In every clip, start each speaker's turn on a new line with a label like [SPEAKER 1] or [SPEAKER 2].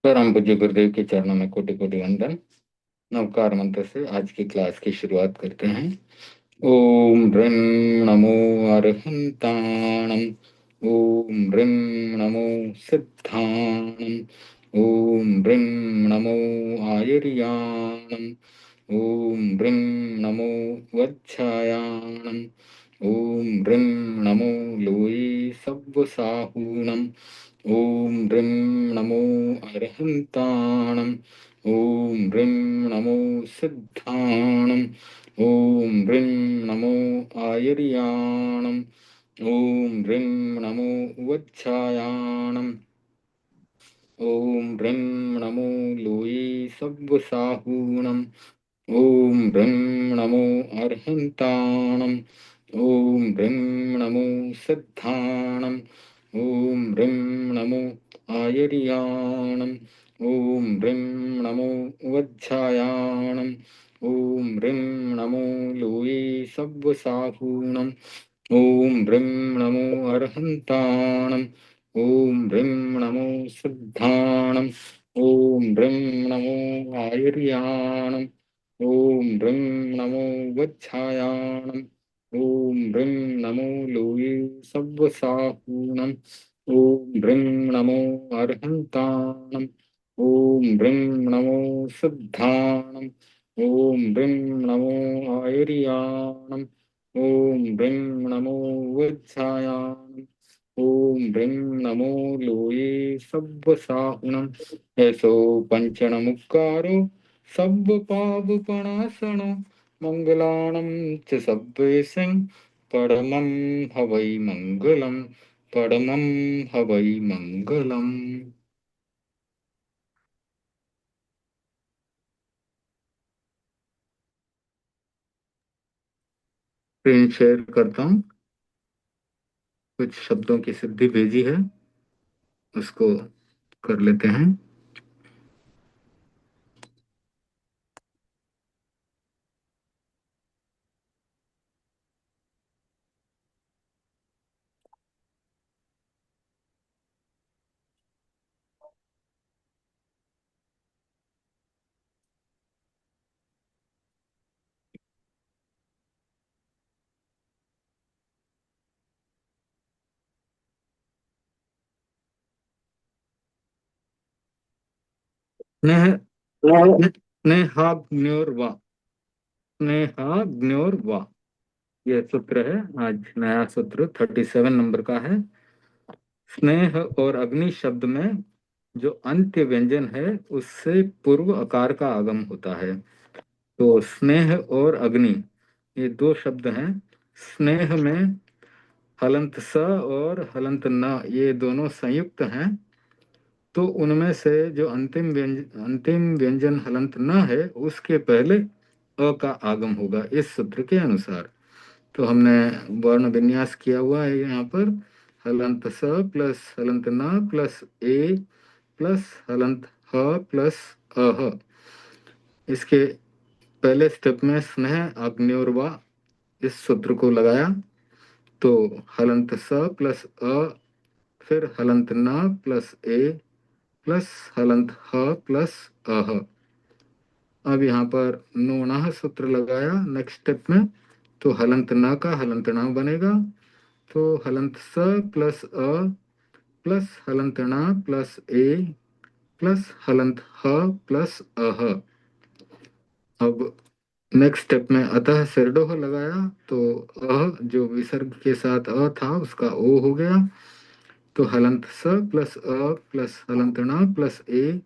[SPEAKER 1] परम पूज्य गुरुदेव के चरणों में कोटि कोटि वंदन। नवकार मंत्र से आज की क्लास की शुरुआत करते हैं। ओम ह्रीं नमो अरहंताणम। ओम ह्रीं नमो सिद्धाणम। ओम ह्रीं नमो आयर्याणम। ओम ह्रीं नमो वज्झायाणम। ओम ह्रीं नमो लोये सव्वसाहूणम। ओम ह्रीं नमो अरहंताणम। ओम ह्रीं नमो सिद्धाणम। ओम ह्रीं नमो आयर्याणम। ओम ह्रीं नमो वज्झायाणम। ओम ह्रीं नमो लोये सव्वसाहूणम। ओम ह्रीं नमो अर्हन्ताणम्। ओम ह्रीं नमो सिद्धाणम्। ओम ह्रीं नमो आयर्याणम्। ओम ह्रीं नमो वज्झायाणम्। ओम ह्रीं नमो लोये सव्वसाहूणम्। ओम ह्रीं नमो अर्हन्ताणम्। ओम ह्रीं नमो सिद्धाणम्। ओम ह्रीं नमो आयर्याणम्। ओम ह्रीं नमो वज्झायाणम्। ओम ह्रीं नमो लोये सव्वसाहूणम्। ओम ह्रीं नमो अर्हन्ताणम्। ओम ह्रीं नमो सिद्धाणम्। ओम ह्रीं नमो आयर्याणम्। ओम ह्रीं नमो वज्झायाणम्। ओम ह्रीं नमो लोये सव्वसाहुणम्। ऐसो पंचणमुक्कारो सव्वपावपणासनो मंगलाणं च सव्वेसिं परमं हवै मंगलम्। परमं हवै मंगलम्। स्क्रीन शेयर करता हूँ। कुछ शब्दों की सिद्धि भेजी है, उसको कर लेते हैं। स्नेह स्नेहाग्न्योर्वा। स्नेहाग्न्योर्वा, ये सूत्र है। आज नया सूत्र 37 नंबर का है। स्नेह और अग्नि शब्द में जो अंत्य व्यंजन है उससे पूर्व अकार का आगम होता है। तो स्नेह और अग्नि, ये दो शब्द हैं। स्नेह में हलंत स और हलंत न, ये दोनों संयुक्त हैं। तो उनमें से जो अंतिम व्यंजन हलंत न है उसके पहले अ का आगम होगा इस सूत्र के अनुसार। तो हमने वर्ण विन्यास किया हुआ है यहाँ पर। हलंत स प्लस हलंत न प्लस ए प्लस हलंत ह प्लस अह। इसके पहले स्टेप में स्नेह अग्न्योर्वा इस सूत्र को लगाया। तो हलंत स प्लस अ, फिर हलंत न प्लस ए प्लस हलंत ह प्लस अह। अब यहाँ पर नोनाह सूत्र लगाया नेक्स्ट स्टेप में। तो हलंत न का हलंत न बनेगा। तो हलंत स प्लस अ प्लस हलंत न प्लस ए प्लस हलंत ह प्लस अह। अब नेक्स्ट स्टेप में अतः सिरडोह लगाया। तो अह जो विसर्ग के साथ अ था उसका ओ हो गया। तो हलंत स प्लस अ प्लस हलंत न प्लस ए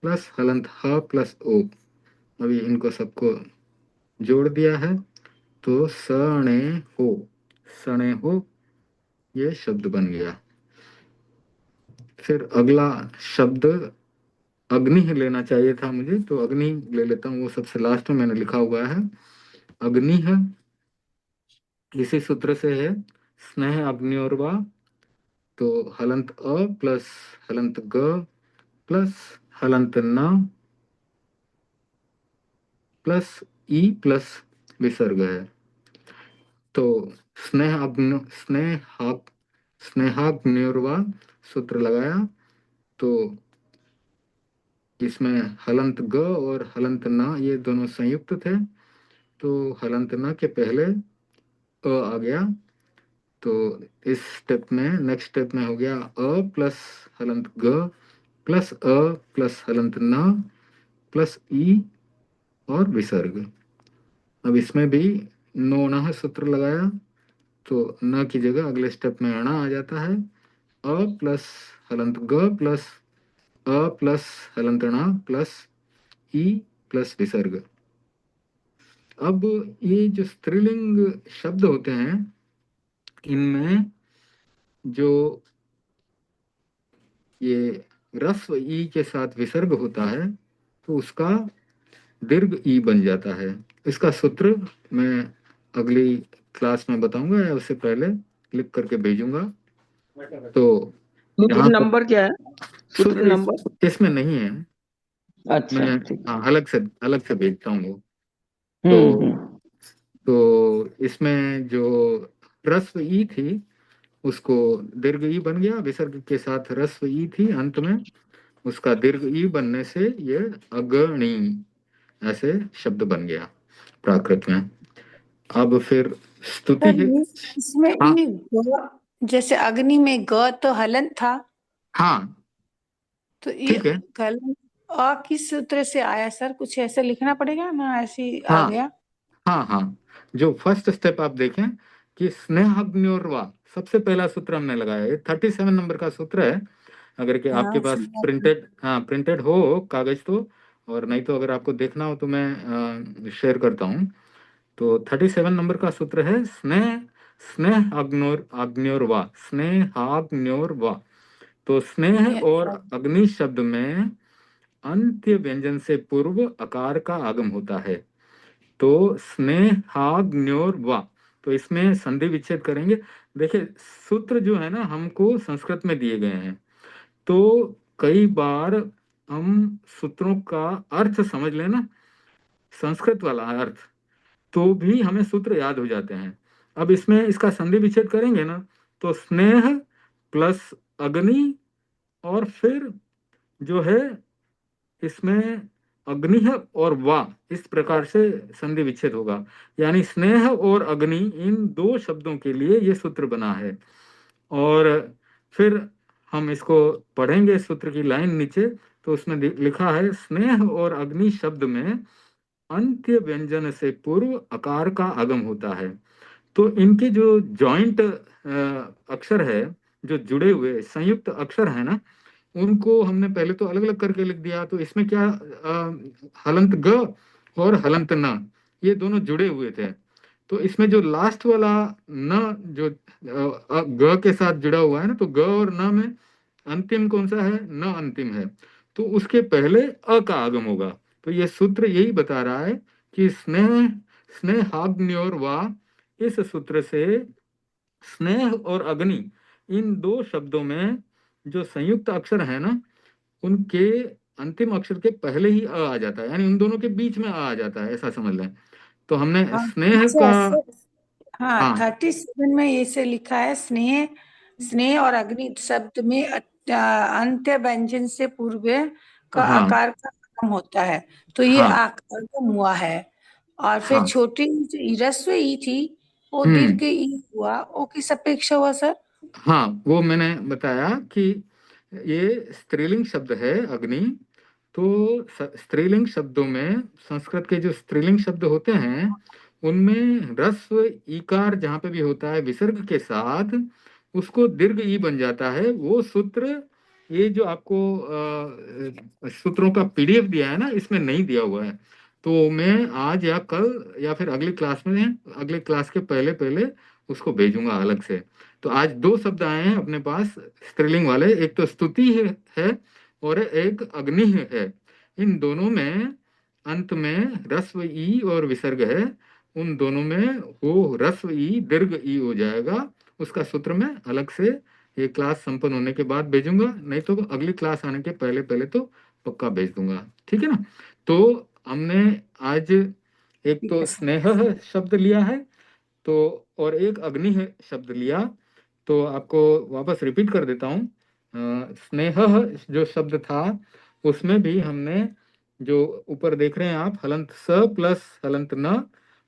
[SPEAKER 1] प्लस हलंत ह प्लस ओ। अभी इनको सबको जोड़ दिया है। तो सणे हो, सणे हो, ये शब्द बन गया। फिर अगला शब्द अग्नि ही लेना चाहिए था मुझे, तो अग्नि ले लेता हूँ। वो सबसे लास्ट में मैंने लिखा हुआ है। अग्नि है, इसी सूत्र से है। स्नेह अग्नियोर्वा। तो हलंत अ प्लस हलंत ग प्लस हलंत न प्लस ई प्लस विसर्ग है। तो स्नेहाग्नियोर्वा सूत्र लगाया। तो इसमें हलंत ग और हलंत न ये दोनों संयुक्त थे, तो हलंत न के पहले आ गया। तो इस स्टेप में, नेक्स्ट स्टेप में हो गया प्लस हलंत ग प्लस प्लस हलंत न प्लस ई और विसर्ग। अब इसमें भी नो नः सूत्र लगाया, तो न की जगह अगले स्टेप में अणा आ जाता है। प्लस हलंत ग प्लस प्लस हलंत णा प्लस ई प्लस विसर्ग। अब ये जो स्त्रीलिंग शब्द होते हैं, इनमें जो ये रस्व ई के साथ विसर्ग होता है, तो उसका दीर्घ ई बन जाता है। इसका सूत्र मैं अगली क्लास में बताऊंगा, या उससे पहले लिख करके भेजूंगा। तो
[SPEAKER 2] सूत्र
[SPEAKER 1] यहाँ पर
[SPEAKER 2] नंबर क्या है? सूत्र
[SPEAKER 1] सूत्र
[SPEAKER 2] नंबर?
[SPEAKER 1] इसमें नहीं है,
[SPEAKER 2] अच्छा,
[SPEAKER 1] मैं
[SPEAKER 2] ठीक।
[SPEAKER 1] हाँ अलग से भेजता हूँ वो। तो
[SPEAKER 2] हम्म।
[SPEAKER 1] इसमें जो रस्व ई थी, उसको दीर्घ ई बन गया, विसर्ग के साथ रस्व ई थी अंत में, उसका दीर्घ ई बनने से ये अगणी ऐसे शब्द बन गया प्राकृत में। अब फिर स्तुति
[SPEAKER 3] सर
[SPEAKER 1] है।
[SPEAKER 3] इसमें
[SPEAKER 1] हाँ
[SPEAKER 3] ये जैसे अग्नि में ग तो हलंत था,
[SPEAKER 1] हाँ
[SPEAKER 3] तो ये
[SPEAKER 1] ठीक है।
[SPEAKER 3] हलंत किस सूत्र से आया सर? कुछ ऐसे लिखना पड़ेगा ना, ऐसे ही आ
[SPEAKER 1] हाँ
[SPEAKER 3] गया?
[SPEAKER 1] हाँ हाँ, जो फर्स्ट स्टेप आप देखें कि स्नेहाग्न्योर्वा, सबसे पहला सूत्र हमने लगाया, ये 37 नंबर का सूत्र है। अगर कि आपके
[SPEAKER 3] हाँ
[SPEAKER 1] पास प्रिंटेड, हाँ प्रिंटेड हो कागज तो, और नहीं तो अगर आपको देखना हो तो मैं शेयर करता हूँ। तो 37 नंबर का सूत्र है स्नेह, स्नेहाग्न्योर्वा, स्नेहाग्न्योर्वा। तो स्नेह और अग्नि शब्द में अंत्य व्यंजन से पूर्व अकार का आगम होता है। तो स्नेहाग्न्योर वा, तो इसमें संधि विच्छेद करेंगे। देखिए सूत्र जो है ना हमको संस्कृत में दिए गए हैं, तो कई बार हम सूत्रों का अर्थ समझ लेना, संस्कृत वाला अर्थ, तो भी हमें सूत्र याद हो जाते हैं। अब इसमें इसका संधि विच्छेद करेंगे ना, तो स्नेह प्लस अग्नि, और फिर जो है इसमें अग्नि और वाह, इस प्रकार से संधि विच्छेद होगा। यानी स्नेह और अग्नि, इन दो शब्दों के लिए ये सूत्र बना है। और फिर हम इसको पढ़ेंगे, सूत्र की लाइन नीचे, तो उसमें लिखा है स्नेह और अग्नि शब्द में अंत्य व्यंजन से पूर्व अकार का आगम होता है। तो इनके जो जॉइंट अक्षर है, जो जुड़े हुए संयुक्त अक्षर है ना, उनको हमने पहले तो अलग अलग करके लिख दिया। तो इसमें क्या, हलंत ग और हलंत न, ये दोनों जुड़े हुए थे। तो इसमें जो लास्ट वाला न, जो ग के साथ जुड़ा हुआ है ना, तो ग और न में अंतिम कौन सा है? न अंतिम है। तो उसके पहले का आगम होगा। तो ये सूत्र यही बता रहा है कि स्नेह, स्नेहाग्न्योर वा, इस सूत्र से स्नेह और अग्नि, इन दो शब्दों में जो संयुक्त अक्षर है ना, उनके अंतिम अक्षर के पहले ही आ जाता है, यानी उन दोनों के बीच में आ जाता है, ऐसा समझ लें। तो हमने
[SPEAKER 3] हाँ
[SPEAKER 1] स्नेह
[SPEAKER 3] अच्छा
[SPEAKER 1] का,
[SPEAKER 3] हाँ
[SPEAKER 1] हाँ
[SPEAKER 3] 37 में ऐसे लिखा है स्नेह, स्नेह और अग्नि शब्द में अंत्य व्यंजन से पूर्व का
[SPEAKER 1] हाँ
[SPEAKER 3] आकार का आगम होता है, तो ये
[SPEAKER 1] हाँ
[SPEAKER 3] आगम हुआ है। और फिर
[SPEAKER 1] हाँ
[SPEAKER 3] छोटी जो ह्रस्व ई थी, वो
[SPEAKER 1] हम्म,
[SPEAKER 3] दीर्घ ई हुआ, वो किस अपेक्षा हुआ सर?
[SPEAKER 1] हाँ वो मैंने बताया कि ये स्त्रीलिंग शब्द है अग्नि। तो स्त्रीलिंग शब्दों में, संस्कृत के जो स्त्रीलिंग शब्द होते हैं, उनमें ह्रस्व ईकार जहाँ पे भी होता है विसर्ग के साथ, उसको दीर्घ ई बन जाता है। वो सूत्र, ये जो आपको सूत्रों का पीडीएफ दिया है ना, इसमें नहीं दिया हुआ है। तो मैं आज या कल या फिर अगली क्लास में, अगली क्लास के पहले पहले उसको भेजूंगा अलग से। तो आज दो शब्द आए हैं अपने पास स्त्रीलिंग वाले, एक तो स्तुति है और एक अग्नि है। इन दोनों में अंत में ह्रस्व ई और विसर्ग है, उन दोनों में वो ह्रस्व ई दीर्घ ई हो जाएगा। उसका सूत्र मैं अलग से ये क्लास संपन्न होने के बाद भेजूंगा, नहीं तो अगली क्लास आने के पहले पहले तो पक्का भेज दूंगा, ठीक है ना। तो हमने आज एक
[SPEAKER 3] ठीक
[SPEAKER 1] तो
[SPEAKER 3] है सर।
[SPEAKER 1] स्नेह शब्द लिया है, तो और एक अग्नि है शब्द लिया। तो आपको वापस रिपीट कर देता हूँ। स्नेह जो शब्द था, उसमें भी हमने जो ऊपर देख रहे हैं आप, हलंत स प्लस हलंत न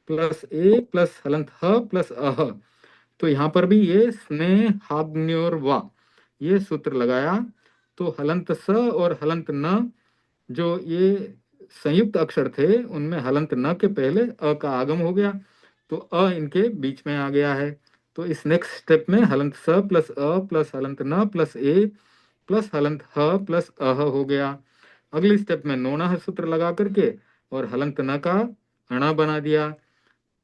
[SPEAKER 1] प्लस ए प्लस हलंत ह प्लस अह, तो यहाँ पर भी ये स्नेहाग्न्योर वा ये सूत्र लगाया। तो हलंत स और हलंत न जो ये संयुक्त अक्षर थे उनमें हलंत न के पहले अ का आगम हो गया, तो अ इनके बीच में आ गया है। तो इस नेक्स्ट स्टेप में हलंत स प्लस अ प्लस हलंत न प्लस ए प्लस हलंत ह प्लस अह हो गया। अगली स्टेप में नोना सूत्र लगा करके और हलंत न का अणा बना दिया,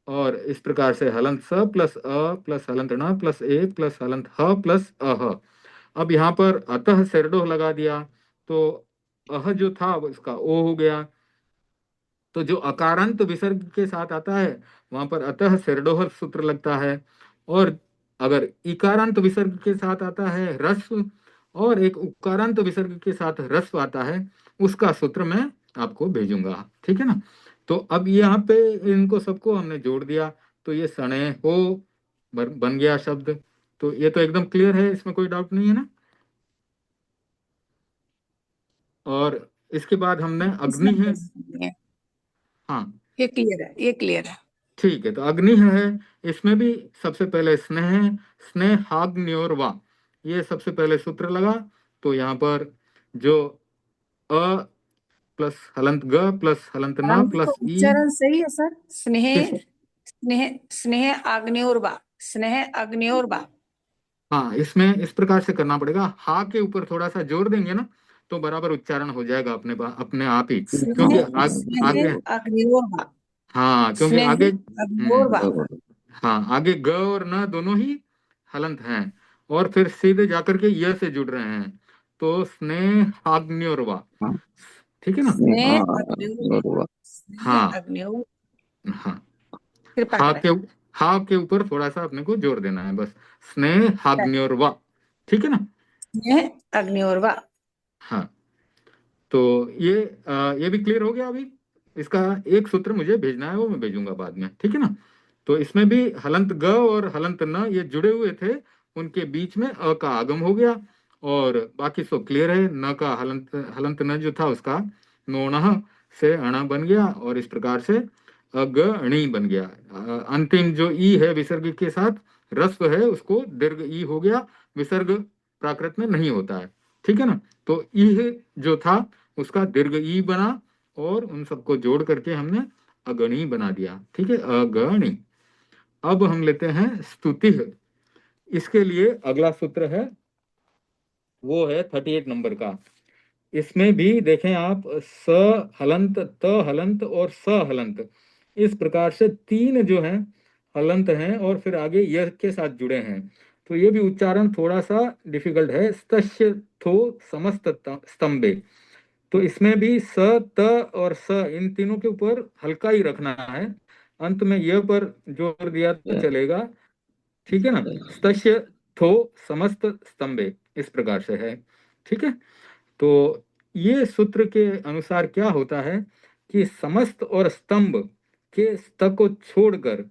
[SPEAKER 1] और इस प्रकार से हलंत स प्लस अ प्लस हलंत ण प्लस ए प्लस हलंत ह प्लस अह। अब यहाँ पर अतः सेरडोह लगा दिया, तो अह जो था वो इसका ओ हो गया। तो जो अकारांत विसर्ग के साथ आता है वहां पर अतः सेरडोह सूत्र लगता है, और अगर इकारांत विसर्ग के साथ आता है ह्रस्व और एक उकारांत विसर्ग के साथ ह्रस्व आता है, उसका सूत्र मैं आपको भेजूंगा, ठीक है ना। तो अब यहाँ पे इनको सबको हमने जोड़ दिया, तो ये सने हो बन गया शब्द। तो ये तो एकदम क्लियर है, इसमें कोई डाउट नहीं है ना। और इसके बाद हमने अग्नि
[SPEAKER 3] इसमें
[SPEAKER 1] है,
[SPEAKER 3] नहीं है,
[SPEAKER 1] हाँ
[SPEAKER 3] ये क्लियर है, ये क्लियर है।
[SPEAKER 1] ठीक है। तो अग्नि है, इसमें भी सबसे पहले स्नेह, स्नेहाग्न्योर्वा ये सबसे पहले सूत्र लगा। तो यहाँ पर जो अ प्लस हलंत ग प्लस हलंत न
[SPEAKER 3] आरंभ का
[SPEAKER 1] प्लस ई,
[SPEAKER 3] उच्चारण सही है सर? स्नेह,
[SPEAKER 1] किस,
[SPEAKER 3] स्नेह, स्नेह अग्न्योर्वा, स्नेह अग्न्योर्वा।
[SPEAKER 1] हाँ इसमें इस प्रकार से करना पड़ेगा, हा के ऊपर थोड़ा सा जोर देंगे ना तो बराबर उच्चारण हो जाएगा अपने आप ही, क्योंकि
[SPEAKER 3] स्नेह, स्नेह
[SPEAKER 1] आगे,
[SPEAKER 3] अग्न्योर्वा,
[SPEAKER 1] हाँ क्योंकि
[SPEAKER 3] स्नेह
[SPEAKER 1] आगे,
[SPEAKER 3] अग्न्योर्वा।
[SPEAKER 1] हाँ आगे ग और न दोनों ही हलंत हैं, और फिर सीधे जाकर के य से जुड़ रहे हैं, तो स्नेहाग्न्योर्वा,
[SPEAKER 2] हाँ
[SPEAKER 1] ठीक है ना।
[SPEAKER 3] स्नेह अग्न्योर्वा,
[SPEAKER 2] स्नेहाग्न्योर्वा।
[SPEAKER 3] स्नेह
[SPEAKER 1] हाँ
[SPEAKER 3] अग्न्योर,
[SPEAKER 1] हाँ,
[SPEAKER 3] कृपा
[SPEAKER 1] हा
[SPEAKER 3] करें।
[SPEAKER 1] के, हा के ऊपर थोड़ा सा अपने को जोर देना है बस, स्नेहाग्न्योर्वा, ठीक है ना।
[SPEAKER 3] स्नेह अग्न्योर्वा।
[SPEAKER 1] हाँ तो ये भी क्लियर हो गया अभी। इसका एक सूत्र मुझे भेजना है, वो मैं भेजूंगा बाद में, ठीक है ना। तो इसमें भी हलंत ग और हलंत न ये जुड़े हुए थे, उनके बीच में अ का आगम हो गया, और बाकी सब क्लियर है। न का हलंत हलंत न जो था उसका नोणः से अणा बन गया, और इस प्रकार से अगणी बन गया। अंतिम जो ई है विसर्ग के साथ रस्व है उसको दीर्घ ई हो गया, विसर्ग प्राकृत में नहीं होता है, ठीक है ना। तो ई जो था उसका दीर्घ ई बना, और उन सबको जोड़ करके हमने अगणी बना दिया, ठीक है, अगणी। अब हम लेते हैं स्तुति। इसके लिए अगला सूत्र है, वो है 38 नंबर का। इसमें भी देखें आप, स हलंत, त हलंत और स हलंत, इस प्रकार से तीन जो हैं हलंत हैं, और फिर आगे य के साथ जुड़े हैं। तो ये भी उच्चारण थोड़ा सा डिफिकल्ट है, स्तस्य थो समस्त स्तंभे। तो इसमें भी स, त और स इन तीनों के ऊपर हल्का ही रखना है, अंत में य पर जोर दिया तो चलेगा, ठीक है ना। स्तस्य थो समस्त स्तंभे, इस प्रकार से है, ठीक है। तो ये सूत्र के अनुसार क्या होता है कि समस्त और स्तंभ के स्त को छोड़कर,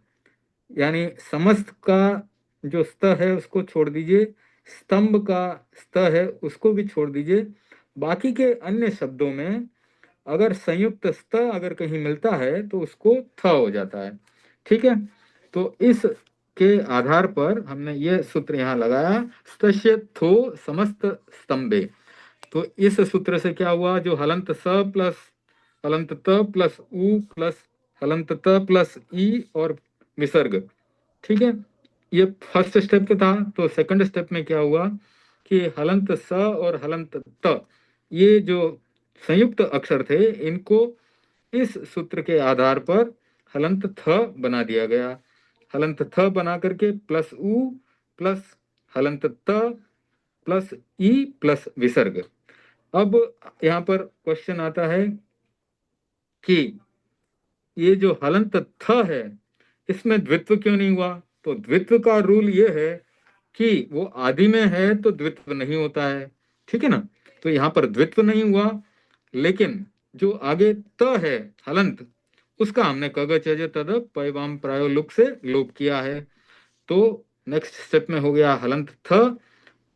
[SPEAKER 1] यानी समस्त का जो स्त है उसको छोड़ दीजिए, स्तंभ का स्त है उसको भी छोड़ दीजिए, बाकी के अन्य शब्दों में अगर संयुक्त स्त अगर कहीं मिलता है तो उसको थ हो जाता है, ठीक है। तो इस के आधार पर हमने ये सूत्र यहाँ लगाया, स्तस्य थो समस्त स्तंभे। तो इस सूत्र से क्या हुआ, जो हलंत स प्लस हलंत त प्लस उ प्लस हलंत त प्लस ई और विसर्ग, ठीक है, ये फर्स्ट स्टेप पे था। तो सेकंड स्टेप में क्या हुआ कि हलंत स और हलंत त ये जो संयुक्त अक्षर थे इनको इस सूत्र के आधार पर हलंत थ बना दिया गया। हलंत थ बना करके प्लस उ प्लस हलंत त प्लस ई प्लस विसर्ग। अब यहाँ पर क्वेश्चन आता है कि ये जो हलंत थ है इसमें द्वित्व क्यों नहीं हुआ। तो द्वित्व का रूल ये है कि वो आदि में है तो द्वित्व नहीं होता है, ठीक है ना। तो यहाँ पर द्वित्व नहीं हुआ, लेकिन जो आगे त है हलंत, उसका हमने कग चज तद पैवाम प्रायो लुक से लोप किया है। तो नेक्स्ट स्टेप में हो गया हलंत थ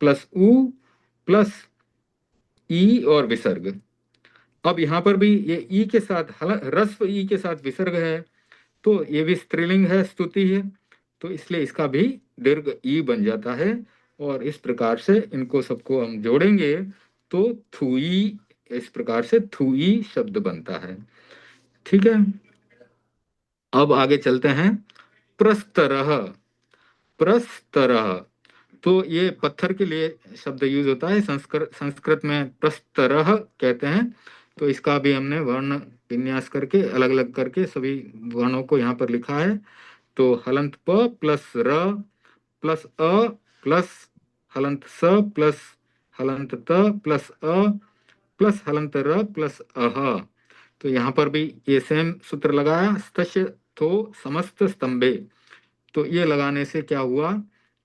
[SPEAKER 1] प्लस उ प्लस ई और विसर्ग, अब यहाँ पर भी ये ई के साथ ह्रस्व ई के साथ विसर्ग है, तो ये भी स्त्रीलिंग है, स्तुति है, तो इसलिए इसका भी दीर्घ ई बन जाता है। और इस प्रकार से इनको सबको हम जोड़ेंगे तो थुई, इस प्रकार से थुई शब्द बनता है। ठीक है, अब आगे चलते हैं। प्रस्तरः, प्रस्तरः, तो ये पत्थर के लिए शब्द यूज होता है, संस्कृत में प्रस्तरः कहते हैं। तो इसका भी हमने वर्ण विन्यास करके अलग अलग करके सभी वर्णों को यहाँ पर लिखा है। तो हलंत प प्लस र प्लस अ प्लस हलंत स प्लस हलंत त प्लस अ प्लस हलंत र प्लस अह। तो यहाँ पर भी ये सेम सूत्र लगाया, स्तस्य थो समस्त स्तंभे। तो ये लगाने से क्या हुआ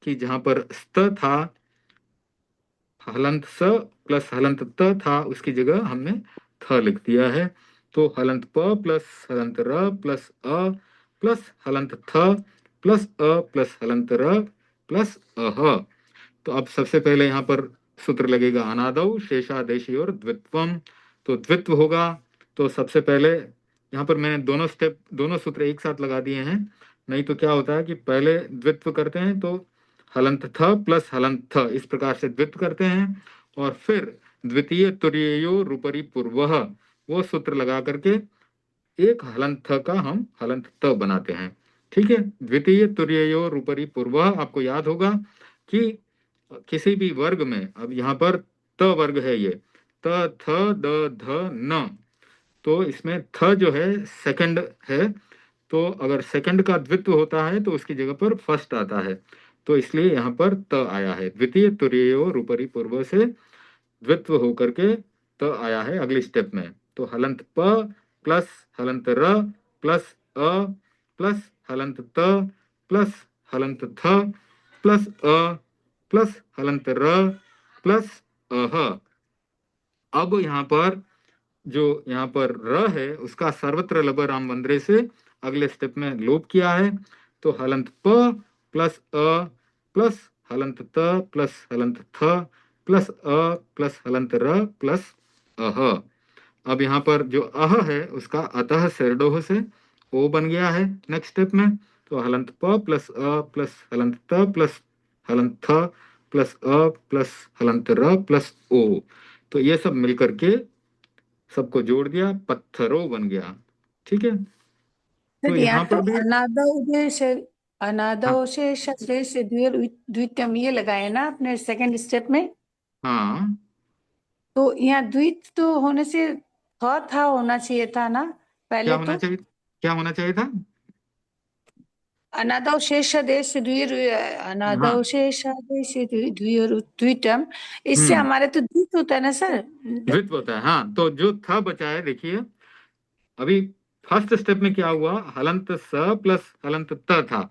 [SPEAKER 1] कि जहां पर स्त था, हलंत स प्लस हलंत त था, उसकी जगह हमने थ लिख दिया है। तो हलंत प प्लस हलंत र प्लस अ प्लस हलंत थ प्लस अ प्लस हलंत र प्लस अह। तो अब सबसे पहले यहाँ पर सूत्र लगेगा अनादौ शेषादेशी और द्वित्वम। तो द्वित्व होगा, तो सबसे पहले यहाँ पर मैंने दोनों सूत्र एक साथ लगा दिए हैं। नहीं तो क्या होता है कि पहले द्वित्व करते हैं तो हलंत थ प्लस हलंत थ इस प्रकार से द्वित्व करते हैं, और फिर द्वितीय तुरीयो रूपरी पूर्वः वो सूत्र लगा करके एक हलंत थ का हम हलंत त बनाते हैं। ठीक है, द्वितीय तुरीयो रूपरी पूर्वः, आपको याद होगा कि किसी भी वर्ग में, अब यहाँ पर त वर्ग है, ये त थ द ध न, तो इसमें थ जो है सेकंड है, तो अगर सेकंड का द्वित्व होता है तो उसकी जगह पर फर्स्ट आता है, तो इसलिए यहाँ पर त आया है। द्वितीय तुरीयो रूपरी पूर्व से द्वित्व होकर के त आया है अगली स्टेप में। तो हलंत प प्लस हलंत र प्लस अ प्लस हलंत त प्लस हलंत थ प्लस अ प्लस हलंत र प्लस अह। अब यहाँ पर जो यहाँ पर र है उसका सर्वत्र लबर राम वंद्रे से अगले स्टेप में लोप किया है। तो हलंत प प्लस अ प्लस हलंत त प्लस हलंत थ प्लस अ प्लस हलंत र प्लस अह। अब यहाँ पर जो अह है उसका अतः शेरडोह से ओ बन गया है नेक्स्ट स्टेप में। तो हलंत प प्लस अ प्लस हलंत त प्लस हलंत थ प्लस अ प्लस हलंत र प्लस ओ। तो ये सब मिलकर के सबको जोड़ दिया, पत्थरों बन गया। ठीक है, तो
[SPEAKER 3] सर यहाँ
[SPEAKER 1] यहाँ
[SPEAKER 3] तो
[SPEAKER 1] पर भी हाँ
[SPEAKER 3] अनादौ से शेष द्वितीयम ये लगाए ना अपने सेकंड स्टेप में।
[SPEAKER 1] हाँ,
[SPEAKER 3] तो यहाँ द्वित तो होने से था होना चाहिए था ना
[SPEAKER 1] क्या
[SPEAKER 3] पहले
[SPEAKER 1] होना
[SPEAKER 3] तो।
[SPEAKER 1] चाहिए, क्या होना चाहिए था?
[SPEAKER 3] अनादौ शेष देश अनादौ
[SPEAKER 1] हाँ,
[SPEAKER 3] शेष देश द्वितम, इससे
[SPEAKER 1] हम्म,
[SPEAKER 3] हमारे तो द्वित होता है ना सर।
[SPEAKER 1] द्वित्व होता है। हाँ, तो जो था बचा है, देखिए अभी फर्स्ट स्टेप में क्या हुआ, हलंत स प्लस हलंत त था,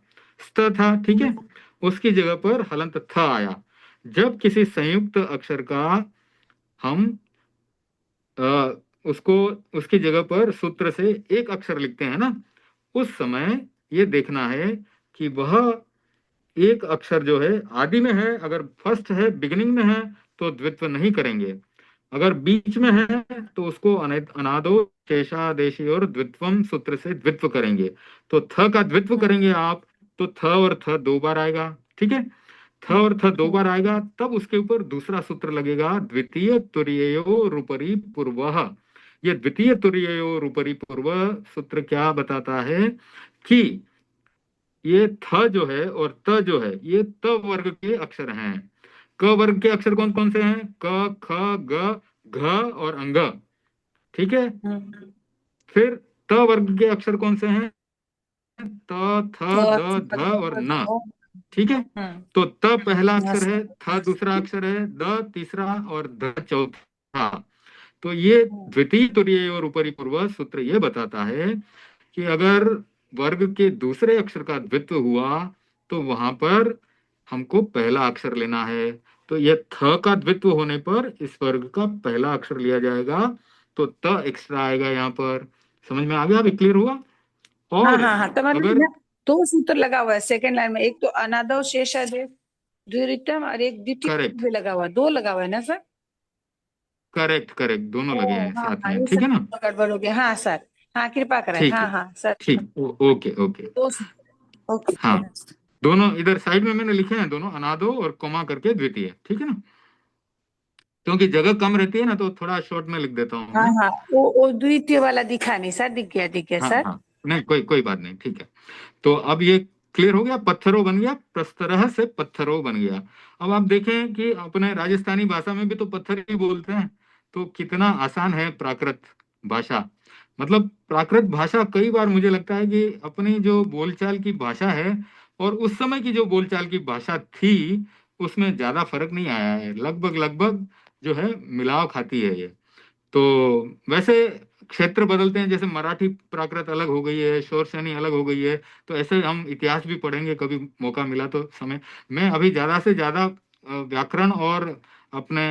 [SPEAKER 1] स्त था, ठीक है, उसकी जगह पर हलंत थ आया। जब किसी संयुक्त अक्षर का हम उसको उसकी जगह पर सूत्र से एक अक्षर लिखते हैं ना, उस समय ये देखना है कि वह एक अक्षर जो है आदि में है, अगर फर्स्ट है बिगिनिंग में है तो द्वित्व नहीं करेंगे, अगर बीच में है तो उसको अनादो शेषादेशी और द्वित्वम सूत्र से द्वित्व करेंगे। तो थ का द्वित्व करेंगे आप, तो थ और थ दो बार आएगा, ठीक है, थ और थ दो बार आएगा, तब उसके ऊपर दूसरा सूत्र लगेगा द्वितीय तुरीयो रूपरी पूर्वः। ये द्वितीय तुरीयो रूपरी पूर्व सूत्र क्या बताता है कि ये थ जो है और त जो है ये त वर्ग के अक्षर हैं। क वर्ग के अक्षर कौन कौन से हैं? क ख ग घ और अंग, ठीक है। फिर त वर्ग के अक्षर कौन से हैं? त थ द ध और न, ठीक है। तो त पहला अक्षर है, थ दूसरा अक्षर है, द तीसरा और ध चौथा। तो ये द्वितीय तुरीय और ऊपरी पूर्व सूत्र ये बताता है कि अगर वर्ग के दूसरे अक्षर का द्वित्व हुआ तो वहां पर हमको पहला अक्षर लेना है। तो यह थ का द्वित्व होने पर इस वर्ग का पहला अक्षर लिया जाएगा, तो त एक्स्ट्रा आएगा यहाँ पर। समझ में आ गया, अभी क्लियर हुआ?
[SPEAKER 3] हाँ
[SPEAKER 1] और
[SPEAKER 3] हाँ हाँ, तो मतलब
[SPEAKER 1] अगर
[SPEAKER 3] यहाँ दो सूत्र लगा हुआ है सेकंड लाइन में, एक तो अनादौ शेषादेश द्वितीयम और एक द्वितीय
[SPEAKER 1] करेक्ट,
[SPEAKER 3] भी लगा हुआ है, दो लगा हुआ है ना सर।
[SPEAKER 1] करेक्ट करेक्ट, दोनों लगे हैं
[SPEAKER 3] हाँ
[SPEAKER 1] साथ
[SPEAKER 3] हाँ,
[SPEAKER 1] में,
[SPEAKER 3] ये
[SPEAKER 1] ठीक
[SPEAKER 3] सब
[SPEAKER 1] है ना?
[SPEAKER 3] तो गड़बड़ हो गया। हाँ सर, हाँ कृपा करें।
[SPEAKER 1] ठीक
[SPEAKER 3] हाँ
[SPEAKER 1] है,
[SPEAKER 3] हाँ सर।
[SPEAKER 1] ठीक, ओके ओके।
[SPEAKER 3] तो ओके
[SPEAKER 1] हाँ,
[SPEAKER 3] सर।
[SPEAKER 1] दोनों इधर साइड में मैंने लिखे हैं, दोनों अनादो और कोमा करके द्वितीय, ठीक है ना? क्योंकि जगह कम रहती है ना, तो थोड़ा शॉर्ट में लिख देता हूँ
[SPEAKER 3] हाँ
[SPEAKER 1] मैं।
[SPEAKER 3] हाँ, वो द्वितीय वाला दिखा नहीं सर, दिख गया
[SPEAKER 1] हाँ
[SPEAKER 3] सर।
[SPEAKER 1] हाँ, नहीं कोई कोई बात नहीं, ठीक है। तो अब ये क्लियर हो गया, पत्थरों बन गया, प्रस्तरह से पत्थरों बन गया। अब आप देखें कि अपने राजस्थानी भाषा में भी तो पत्थर ही बोलते हैं, तो कितना आसान है प्राकृत भाषा। मतलब प्राकृत भाषा कई बार मुझे लगता है कि अपनी जो बोलचाल की भाषा है और उस समय की जो बोलचाल की भाषा थी, उसमें ज्यादा फर्क नहीं आया है, लगभग लगभग जो है मिलाव खाती है ये। तो वैसे क्षेत्र बदलते हैं, जैसे मराठी प्राकृत अलग हो गई है, शोरशनी अलग हो गई है, तो ऐसे हम इतिहास भी पढ़ेंगे कभी मौका मिला तो समय। मैं अभी ज्यादा से ज्यादा व्याकरण और अपने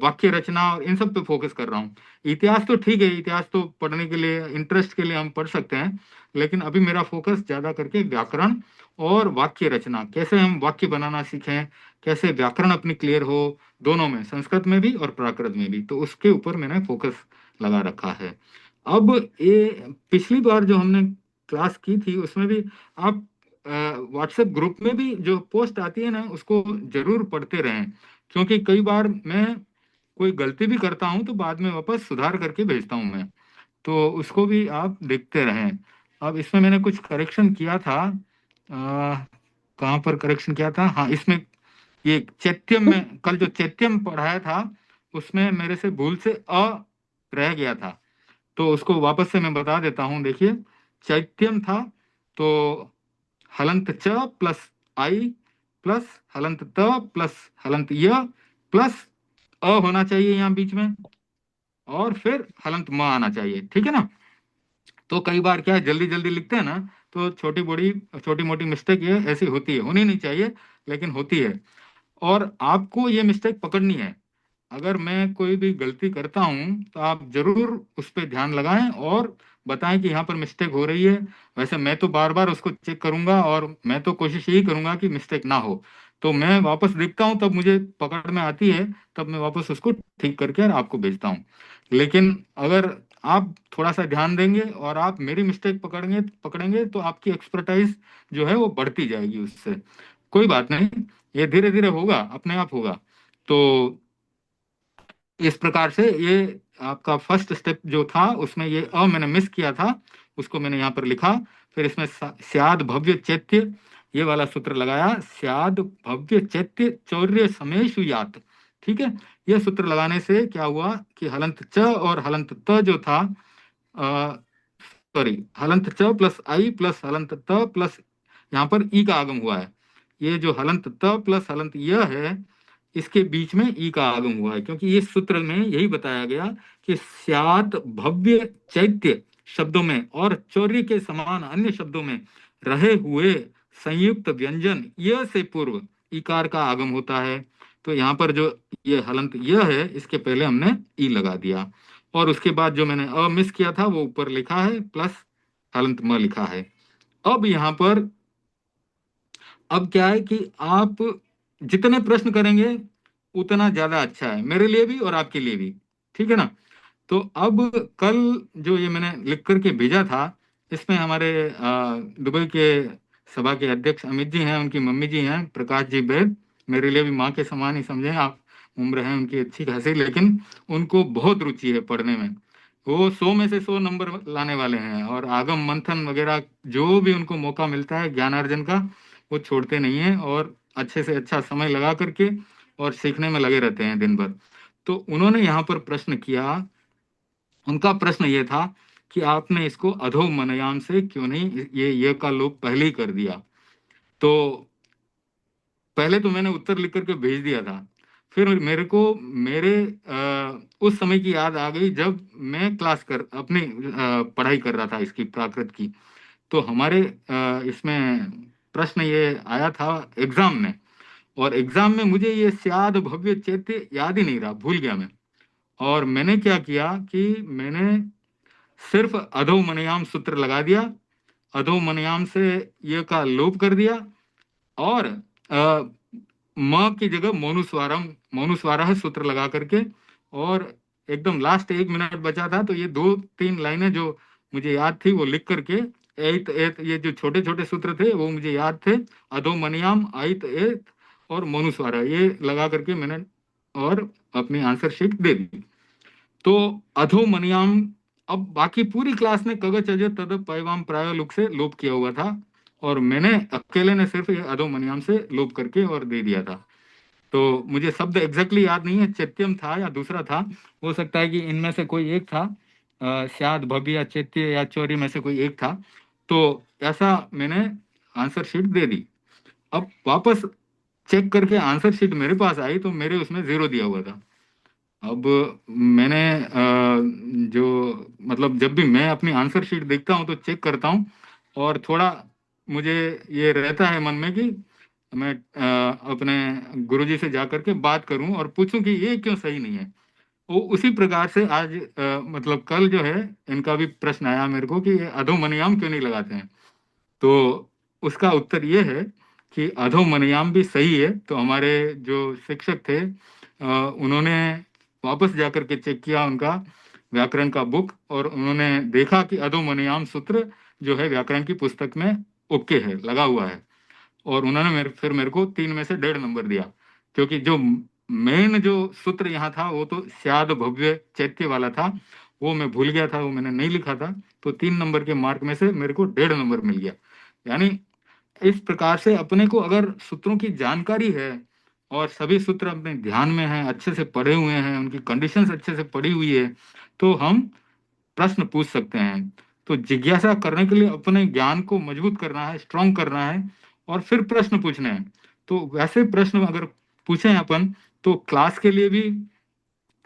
[SPEAKER 1] वाक्य रचना और इन सब पे फोकस कर रहा हूँ। इतिहास तो ठीक है, इतिहास तो पढ़ने के लिए, इंटरेस्ट के लिए हम पढ़ सकते हैं, लेकिन अभी मेरा फोकस ज्यादा करके व्याकरण और वाक्य रचना, कैसे हम वाक्य बनाना सीखें, कैसे व्याकरण अपनी क्लियर हो, दोनों में, संस्कृत में भी और प्राकृत में भी, तो उसके ऊपर मैंने फोकस लगा रखा है। अब ये पिछली बार जो हमने क्लास की थी उसमें भी आप व्हाट्सएप ग्रुप में भी जो पोस्ट आती है ना, उसको जरूर पढ़ते रहें, क्योंकि कई बार मैं कोई गलती भी करता हूं तो बाद में वापस सुधार करके भेजता हूं मैं, तो उसको भी आप देखते रहें। अब इसमें मैंने कुछ करेक्शन किया था, कहाँ पर करेक्शन किया था, हाँ इसमें, ये चैत्यम में कल जो चैत्यम पढ़ाया था उसमें मेरे से भूल से अ रह गया था, तो उसको वापस से मैं बता देता हूँ। देखिए, चैत्यम था तो हलंत च प्लस आई प्लस हलंत त प्लस हलंत य प्लस अ होना चाहिए यहाँ बीच में, और फिर हलंत म आना चाहिए, ठीक है ना? तो कई बार क्या है, जल्दी जल्दी लिखते हैं ना, तो छोटी मोटी मिस्टेक ये ऐसी होती है, होनी नहीं चाहिए लेकिन होती है। और आपको ये मिस्टेक पकड़नी है। अगर मैं कोई भी गलती करता हूं तो आप जरूर उस पर ध्यान लगाएं और बताएं कि यहाँ पर मिस्टेक हो रही है। वैसे मैं तो बार बार उसको चेक करूंगा और मैं तो कोशिश यही करूंगा कि मिस्टेक ना हो, तो मैं वापस देखता हूं, तब मुझे पकड़ में आती है, तब मैं वापस उसको ठीक करके और आपको भेजता हूँ। लेकिन अगर आप थोड़ा सा ध्यान देंगे और आप मेरी मिस्टेक पकड़ेंगे पकड़ेंगे तो आपकी एक्सपर्टाइज जो है वो बढ़ती जाएगी उससे। कोई बात नहीं, ये धीरे धीरे होगा, अपने आप होगा। तो इस प्रकार से ये आपका फर्स्ट स्टेप जो था उसमें ये अ मैंने मिस किया था, उसको मैंने यहाँ पर लिखा। फिर इसमें स्याद भव्य चैत्य, ये वाला सूत्र लगाया, स्याद भव्य चैत्य चौर्य समेषु यात, ठीक है? ये सूत्र लगाने से क्या हुआ कि हलंत च और हलंत त जो था, सॉरी, हलंत च प्लस आई प्लस हलंत त प्लस यहाँ पर ई का आगम हुआ है। ये जो हलंत त प्लस हलंत य है, इसके बीच में ई का आगम हुआ है, क्योंकि इस सूत्र में यही बताया गया कि स्यात भव्य चैत्य शब्दों में और चौर्य के समान अन्य शब्दों में रहे हुए संयुक्त व्यंजन य से पूर्व इकार का आगम होता है। तो यहाँ पर जो ये हलंत य है, इसके पहले हमने ई लगा दिया, और उसके बाद जो मैंने अ मिस किया था वो ऊपर लिखा है, प्लस हलंत म लिखा है। अब यहाँ पर अब क्या है कि आप जितने प्रश्न करेंगे उतना ज्यादा अच्छा है, मेरे लिए भी और आपके लिए भी, ठीक है ना? तो अब कल जो ये मैंने लिख करके भेजा था, इसमें हमारे दुबई के सभा के अध्यक्ष अमित जी हैं, उनकी मम्मी जी हैं प्रकाश जी बैद, मेरे लिए भी माँ के समान ही समझें आप। उम्र है उनकी अच्छी खासी, लेकिन उनको बहुत रुचि है पढ़ने में। वो 100 में से 100 नंबर लाने वाले हैं, और आगम मंथन वगैरह जो भी उनको मौका मिलता है ज्ञानार्जन का, वो छोड़ते नहीं है और अच्छे से अच्छा समय लगा करके और सीखने में लगे रहते हैं दिन भर। तो उन्होंने यहाँ पर प्रश्न किया, उनका प्रश्न ये था कि आपने इसको अधो मनयाम से क्यों नहीं ये का लोप पहले ही कर दिया। तो पहले तो मैंने उत्तर लिख करके भेज दिया था, फिर मेरे को मेरे उस समय की याद आ गई जब मैं क्लास कर अपनी पढ़ाई कर रहा था इसकी प्राकृत की। तो हमारे इसमें प्रश्न ये आया था एग्जाम में, और एग्जाम में मुझे ये स्याद भव्य चैत्य याद ही नहीं रहा, भूल गया मैं। और मैंने क्या किया कि मैंने सिर्फ अधो मनयाम सूत्र लगा दिया, अधो मनयाम से ये का लोप कर दिया, और म की जगह मोनुस्वारम, मोनुस्वारा है सूत्र लगा करके, और एकदम लास्ट 1 मिनट बचा था, तो ये 2-3 लाइनें जो मुझे याद थी वो लिख करके, एत एत, ये जो छोटे छोटे सूत्र थे वो मुझे याद थे, अधो मनियाम, आइत एत और मनुस्वारा, ये लगा करके मैंने और अपनी आंसर शीट दे दी। तो अधो मनियाम, अब बाकी पूरी क्लास ने कगच अजय तद पैवाम प्राय लुक से लोप किया हुआ था, और मैंने अकेले ने सिर्फ ये अधो मनियाम से लोप करके और दे दिया था। तो मुझे शब्द एग्जैक्टली याद नहीं है, चैत्यम था या दूसरा था, हो सकता है कि इनमें से कोई एक था, शायद भव्य या चैत्य या चौरी में से कोई एक था। तो ऐसा मैंने आंसर शीट दे दी। अब वापस चेक करके आंसर शीट मेरे पास आई तो मेरे उसमें 0 दिया हुआ था। अब मैंने जो मतलब जब भी मैं अपनी आंसर शीट देखता हूँ तो चेक करता हूँ, और थोड़ा मुझे ये रहता है मन में कि मैं अपने गुरुजी से जा करके बात करूं और पूछूं कि ये क्यों सही नहीं है। वो उसी प्रकार से आज मतलब कल जो है इनका भी प्रश्न आया मेरे को कि ये अधोमनियाम क्यों नहीं लगाते हैं। तो उसका उत्तर ये है कि अधोमनियाम भी सही है। तो हमारे जो शिक्षक थे उन्होंने वापस जाकर के चेक किया उनका व्याकरण का बुक, और उन्होंने देखा कि अधोमनियाम सूत्र जो है व्याकरण की पुस्तक में ओके है, लगा हुआ है। और उन्होंने फिर मेरे को 3 में से 1.5 नंबर दिया, क्योंकि जो मेन जो सूत्र यहाँ था वो तो स्याद भव्य चैत्य वाला था, वो मैं भूल गया था, वो मैंने नहीं लिखा था। तो 3 नंबर के मार्क में से मेरे को 1.5 नंबर मिल गया। यानी इस प्रकार से अपने को अगर सूत्रों की जानकारी है और सभी सूत्र अपने ध्यान में हैं, अच्छे से पढ़े हुए हैं, उनकी कंडीशंस अच्छे से पढ़ी हुई है, तो हम प्रश्न पूछ सकते हैं। तो जिज्ञासा करने के लिए अपने ज्ञान को मजबूत करना है, स्ट्रांग करना है, और फिर प्रश्न पूछने हैं। तो वैसे प्रश्न अगर पूछें अपन, तो क्लास के लिए भी,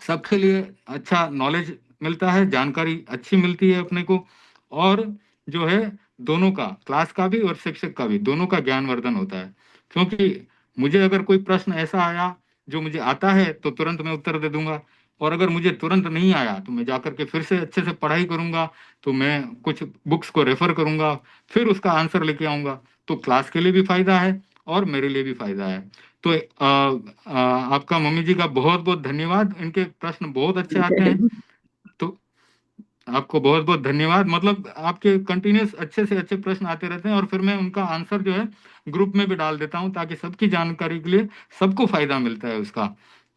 [SPEAKER 1] सबके लिए अच्छा नॉलेज मिलता है, जानकारी अच्छी मिलती है अपने को, और जो है दोनों का, क्लास का भी और शिक्षक का भी, दोनों का ज्ञानवर्धन होता है। क्योंकि मुझे अगर कोई प्रश्न ऐसा आया जो मुझे आता है तो तुरंत मैं उत्तर दे दूंगा, और अगर मुझे तुरंत नहीं आया तो मैं जाकर के फिर से अच्छे से पढ़ाई करूंगा, तो मैं कुछ बुक्स को रेफर करूंगा, फिर उसका आंसर लेके आऊंगा। तो क्लास के लिए भी फायदा है और मेरे लिए भी फायदा है। तो आपका मम्मी जी का बहुत बहुत धन्यवाद, इनके प्रश्न बहुत अच्छे आते हैं। तो आपको बहुत बहुत धन्यवाद, मतलब आपके कंटिन्यूस अच्छे से अच्छे प्रश्न आते रहते हैं, और फिर मैं उनका आंसर जो है ग्रुप में भी डाल देता हूँ, ताकि सबकी जानकारी के लिए सबको फायदा मिलता है उसका।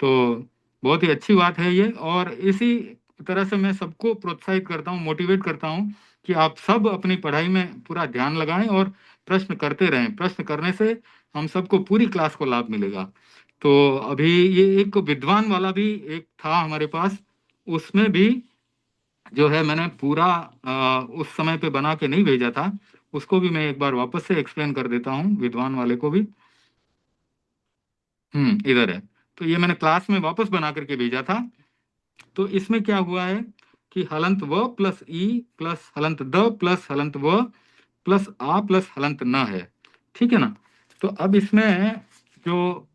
[SPEAKER 1] तो बहुत ही अच्छी बात है ये, और इसी तरह से मैं सबको प्रोत्साहित करता हूँ, मोटिवेट करता हूँ कि आप सब अपनी पढ़ाई में पूरा ध्यान लगाएं और प्रश्न करते रहें। प्रश्न करने से हम सबको, पूरी क्लास को लाभ मिलेगा। तो अभी ये एक विद्वान वाला भी एक था हमारे पास, उसमें भी जो है मैंने पूरा उस समय पे बना के नहीं भेजा था, उसको भी मैं एक बार वापस से एक्सप्लेन कर देता हूँ, विद्वान वाले को भी। इधर है। तो ये मैंने क्लास में वापस बना करके भेजा था। तो इसमें क्या हुआ है कि हलंत व प्लस ई प्लस हलंत द प्लस हलंत व प्लस आ प्लस हलंत न है। ठीक है ना। तो अब इसमें जो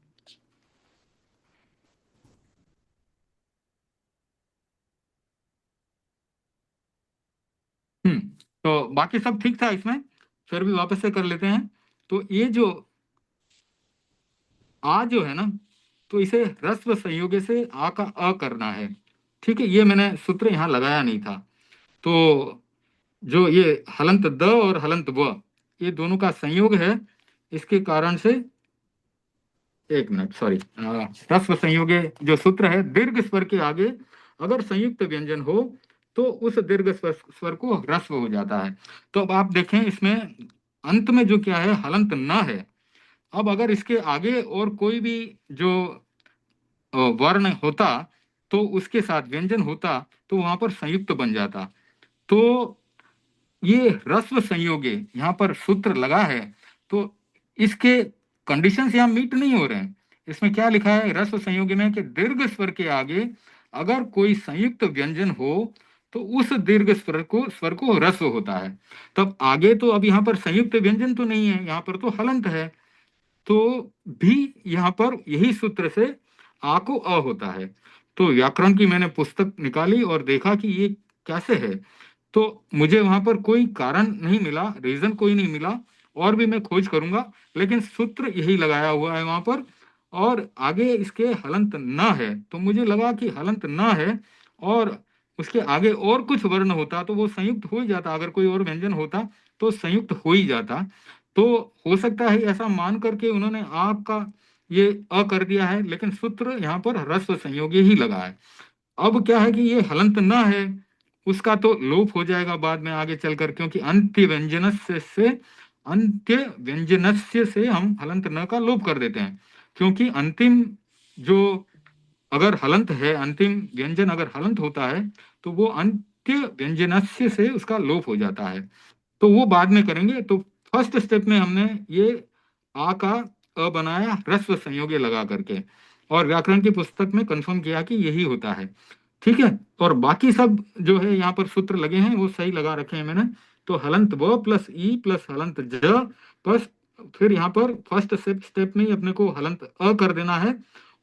[SPEAKER 1] तो बाकी सब ठीक था इसमें, फिर भी वापस से कर लेते हैं। तो ये जो आ जो है ना, तो इसे ह्रस्व संयोगे से आ का अ करना है। ठीक है, ये मैंने सूत्र यहाँ लगाया नहीं था। तो जो ये हलंत द और हलंत व, ये दोनों का संयोग है, इसके कारण से, 1 मिनट सॉरी, ह्रस्व संयोगे जो सूत्र है, दीर्घ स्वर के आगे अगर संयुक्त व्यंजन हो तो उस दीर्घ स्वर को ह्रस्व हो जाता है। तो अब आप देखें इसमें अंत में जो क्या है, हलंत न है। अब अगर इसके आगे और कोई भी जो वर्ण होता, तो उसके साथ व्यंजन होता, तो वहां पर संयुक्त बन जाता। तो ये ह्रस्व संयोगे यहाँ पर सूत्र लगा है, तो इसके कंडीशंस यहाँ मीट नहीं हो रहे हैं। इसमें क्या लिखा है ह्रस्व संयोगी में कि दीर्घ स्वर के आगे अगर कोई संयुक्त व्यंजन हो तो उस दीर्घ स्वर को ह्रस्व होता है। तब आगे तो अब यहाँ पर संयुक्त व्यंजन तो नहीं है, यहाँ पर तो हलंत है। तो भी यहाँ पर यही सूत्र से आ को अ होता है। तो व्याकरण की मैंने पुस्तक निकाली और देखा कि ये कैसे है। तो मुझे वहां पर कोई कारण नहीं मिला, रीजन कोई नहीं मिला, और भी मैं खोज करूंगा, लेकिन सूत्र यही लगाया हुआ है वहां पर। और आगे इसके हलंत न है, तो मुझे लगा कि हलंत न है, और उसके आगे और कुछ वर्ण होता तो वो संयुक्त हो ही जाता, अगर कोई और व्यंजन होता तो संयुक्त हो ही जाता। तो हो सकता है ऐसा मान करके उन्होंने आ का ये अ कर दिया है, लेकिन सूत्र यहाँ पर ह्रस्व संयोगी ही लगा है। अब क्या है कि ये हलंत न है, उसका तो लोप हो जाएगा बाद में आगे चलकर, क्योंकि अंत्य व्यंजनस्य से अंत्य व्यंजनस्य से हम हलंत न का लोप कर देते हैं। क्योंकि अंतिम जो अगर हलंत है, अंतिम व्यंजन अगर हलंत होता है तो वो अंत्य व्यंजनस्य से उसका लोप हो जाता है। तो वो बाद में करेंगे। तो फर्स्ट स्टेप में हमने ये आ का अ बनाया ह्रस्व संयोगी लगा करके, और व्याकरण की पुस्तक में कंफर्म किया कि यही होता है। ठीक है। और बाकी सब जो है यहाँ पर सूत्र लगे हैं वो सही लगा रखे हैं मैंने। तो हलंत व प्लस ई प्लस हलंत ज प्लस, फिर यहाँ पर फर्स्ट स्टेप में ही अपने को हलंत अ कर देना है,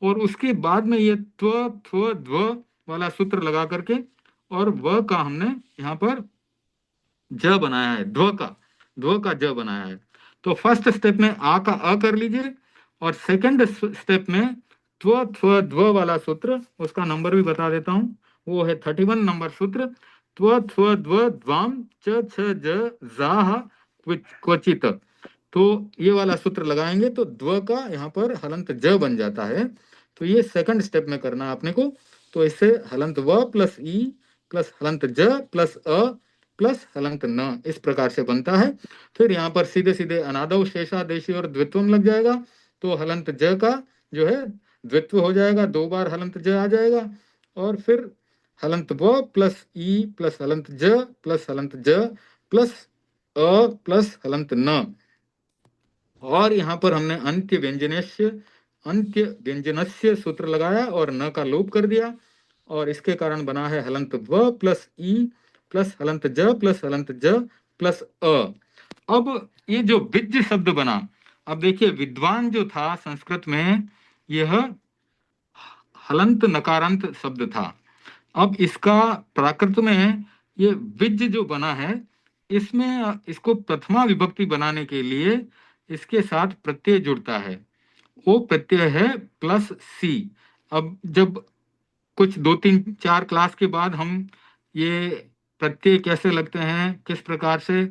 [SPEAKER 1] और उसके बाद में ये त्व थ्व ध्व वाला सूत्र लगा करके, और व का हमने यहाँ पर ज बनाया है, ध्व का ज बनाया है। तो फर्स्ट स्टेप में आ का अ कर लीजिए, और सेकंड स्टेप में त्व थ्व ध्व वाला सूत्र, उसका नंबर भी बता देता हूँ, वो है 31 नंबर सूत्र। त्व थ्व ध्व ध्वाम च छ ज जाह क्वचित। तो ये वाला सूत्र लगाएंगे तो द्व का यहाँ पर हलंत ज बन जाता है। तो ये सेकंड स्टेप में करना है अपने को। तो इससे हलंत व प्लस ई प्लस हलंत ज प्लस अ प्लस हलंत न, इस प्रकार से बनता है। फिर यहाँ पर सीधे सीधे अनादौ शेषादेशी और द्वित्वम लग जाएगा। तो हलंत ज का जो है द्वित्व हो जाएगा, 2 बार हलंत ज आ जाएगा। और फिर हलंत व प्लस ई प्लस हलंत ज प्लस हलंत ज प्लस अ प्लस हलंत न। और यहाँ पर हमने अंत्य व्यंजनस्य सूत्र लगाया और न का लोप कर दिया, और इसके कारण बना है हलंत व प्लस ई प्लस हलंत ज प्लस हलंत ज प्लस अ। अब ये जो विज्ज शब्द बना, अब देखिए विद्वान जो था संस्कृत में, यह हलंत नकारांत शब्द था। अब इसका प्राकृत में ये विज्ज जो बना है, इसमें इसको प्रथमा विभक्ति बनाने के लिए इसके साथ प्रत्यय जुड़ता है। वो प्रत्यय है प्लस सी। अब जब कुछ 2 3 4 क्लास के बाद हम ये प्रत्यय कैसे लगते हैं, किस प्रकार से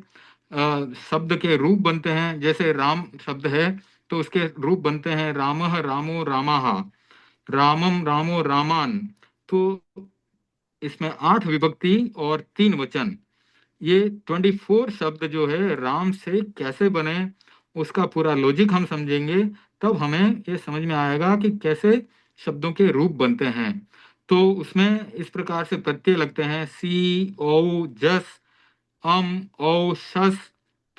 [SPEAKER 1] शब्द के रूप बनते हैं, जैसे राम शब्द है तो उसके रूप बनते हैं रामः रामो रामाः, रामम रामो रामान। तो इसमें 8 विभक्ति और 3 वचन, ये 24 शब्द जो है राम से कैसे बने, उसका पूरा लॉजिक हम समझेंगे, तब हमें ये समझ में आएगा कि कैसे शब्दों के रूप बनते हैं। तो उसमें इस प्रकार से प्रत्यय लगते हैं सी ओ जस अम ओ शस।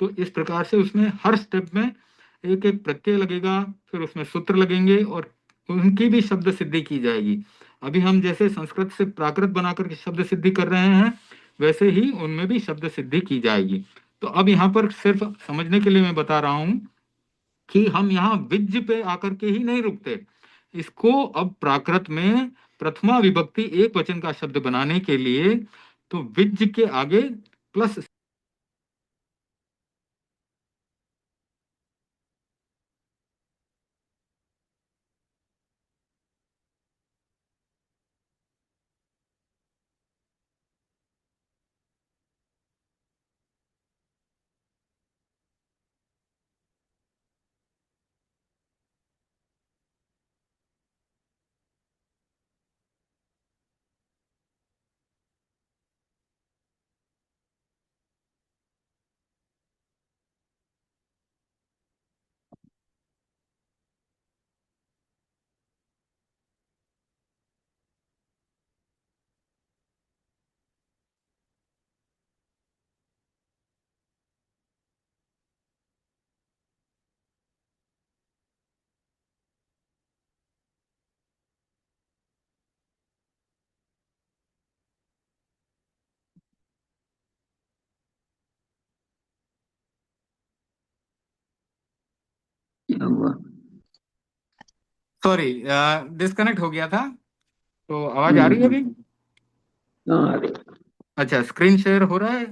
[SPEAKER 1] तो इस प्रकार से उसमें हर स्टेप में एक एक प्रत्यय लगेगा, फिर उसमें सूत्र लगेंगे और उनकी भी शब्द सिद्धि की जाएगी। अभी हम जैसे संस्कृत से प्राकृत बनाकर के शब्द सिद्धि कर रहे हैं, वैसे ही उनमें भी शब्द सिद्धि की जाएगी। तो अब यहाँ पर सिर्फ समझने के लिए मैं बता रहा हूं कि हम यहाँ विज्ज पे आकर के ही नहीं रुकते, इसको अब प्राकृत में प्रथमा विभक्ति एक वचन का शब्द बनाने के लिए तो विज्ज के आगे प्लस।
[SPEAKER 2] क्या हुआ?
[SPEAKER 1] सॉरी, डिस्कनेक्ट हो गया था। तो आवाज आ रही है
[SPEAKER 2] हम्म।
[SPEAKER 1] अभी?
[SPEAKER 2] हाँ, अरे
[SPEAKER 1] अच्छा, स्क्रीन शेयर हो रहा है?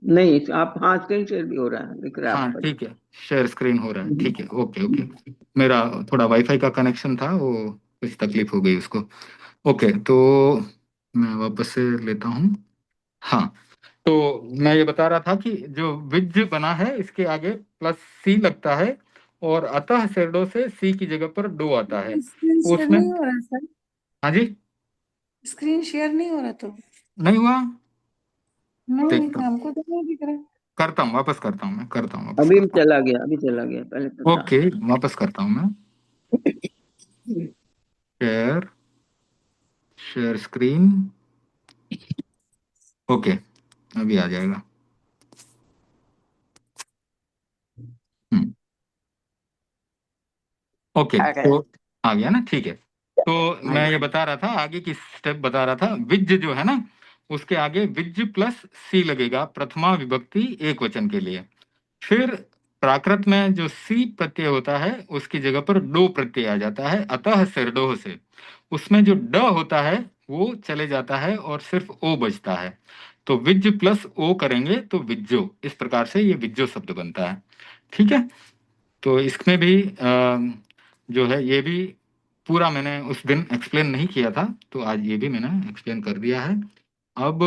[SPEAKER 2] नहीं, आप हाँ, स्क्रीन शेयर भी हो रहा है, दिख रहा है
[SPEAKER 1] हाँ
[SPEAKER 2] आपका।
[SPEAKER 1] ठीक है, शेयर स्क्रीन हो रहा है,
[SPEAKER 2] हम्म।
[SPEAKER 1] ठीक है, ओके ओके। मेरा थोड़ा वाईफाई का कनेक्शन था, वो कुछ तकलीफ हो गई उसको। ओके, तो मैं वापस से लेता हूँ। हाँ, तो मैं ये बता रहा था कि जो विज बना है इसके आगे प्लस सी लगता है, और अतः शेरडो से सी की जगह पर डो आता है।
[SPEAKER 3] स्क्रीन शेयर
[SPEAKER 1] उसमें,
[SPEAKER 3] नहीं हो रहा सर?
[SPEAKER 1] हाँ जी,
[SPEAKER 3] स्क्रीन शेयर नहीं हो रहा तो?
[SPEAKER 1] नहीं हुआ।
[SPEAKER 3] नहीं,
[SPEAKER 1] देखता हूँ,
[SPEAKER 3] हमको तो नहीं दिख रहा।
[SPEAKER 1] करता हूँ, वापस करता हूँ, मैं करता हूँ, वापस
[SPEAKER 2] अभी
[SPEAKER 1] करता
[SPEAKER 2] चला गया, अभी चला गया, पहले तो
[SPEAKER 1] हूँ।
[SPEAKER 2] था।
[SPEAKER 1] ओके, वापस करता हूँ मैं। Share, share screen. ओके, अभी आ जाएगा। हम्म, ओके,
[SPEAKER 3] आ गया।
[SPEAKER 1] तो आ गया ना, ठीक है। तो
[SPEAKER 2] हाँ
[SPEAKER 1] मैं
[SPEAKER 2] जी।
[SPEAKER 1] ये बता रहा था, आगे की स्टेप बता रहा था। विज जो है ना, उसके आगे विज प्लस सी लगेगा प्रथमा विभक्ति एक वचन के लिए। फिर प्राकृत में जो सी प्रत्यय होता है उसकी जगह पर डो प्रत्यय आ जाता है, अतः सिरडोह से। उसमें जो ड होता है वो चले जाता है और सिर्फ ओ बचता है। तो विज प्लस ओ करेंगे तो विज्जो, इस प्रकार से ये विज्जो शब्द बनता है। ठीक है, तो इसमें भी जो है ये भी पूरा मैंने उस दिन एक्सप्लेन नहीं किया था, तो आज ये भी मैंने एक्सप्लेन कर दिया है। अब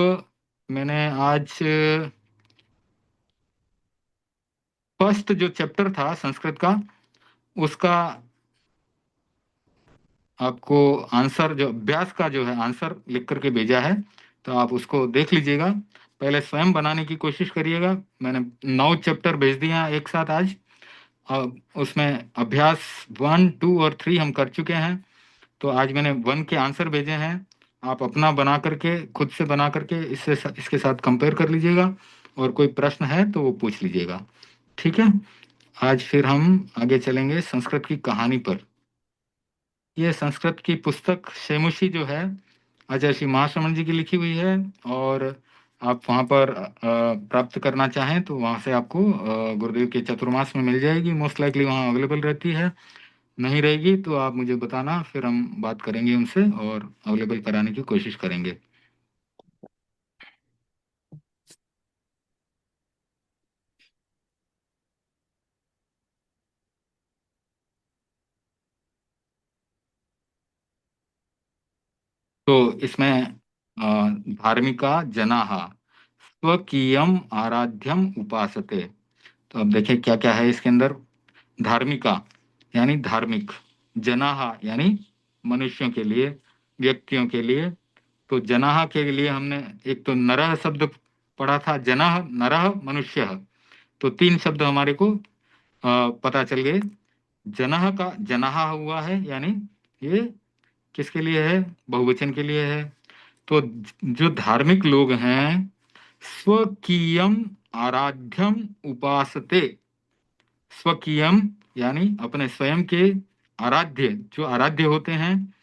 [SPEAKER 1] मैंने आज फर्स्ट जो चैप्टर था संस्कृत का, उसका आपको आंसर, जो अभ्यास का जो है आंसर लिख करके भेजा है, तो आप उसको देख लीजिएगा। पहले स्वयं बनाने की कोशिश करिएगा। मैंने 9 चैप्टर भेज दिए हैं एक साथ आज। अब उसमें अभ्यास 1, 2 और 3 हम कर चुके हैं, तो आज मैंने 1 के आंसर भेजे हैं। आप अपना बना करके, खुद से बना करके इससे इसके साथ कंपेयर कर लीजिएगा, और कोई प्रश्न है तो वो पूछ लीजिएगा। ठीक है, आज फिर हम आगे चलेंगे संस्कृत की कहानी पर। ये संस्कृत की पुस्तक शेमुशी जो है आचार्य श्री महाश्रमण जी की लिखी हुई है, और आप वहाँ पर प्राप्त करना चाहें तो वहाँ से आपको गुरुदेव के चतुर्मास में मिल जाएगी, मोस्ट लाइकली वहाँ अवेलेबल रहती है। नहीं रहेगी तो आप मुझे बताना, फिर हम बात करेंगे उनसे और अवेलेबल कराने की कोशिश करेंगे। तो इसमें धार्मिका जनाः स्वकीयम आराध्यम उपासते। तो अब देखिए क्या क्या है इसके अंदर। धार्मिका यानी धार्मिक, जनाः यानी मनुष्यों के लिए, व्यक्तियों के लिए। तो जनाः के लिए हमने एक तो नरः शब्द पढ़ा था, जनः, नरः, मनुष्य। तो 3 शब्द हमारे को पता चल गए। जनः का जनाः हुआ है, यानी ये किसके लिए है? बहुवचन के लिए है। तो जो धार्मिक लोग हैं, स्वकीयम आराध्यम उपासते। स्वकीयम यानी अपने स्वयं के, आराध्य जो आराध्य होते हैं,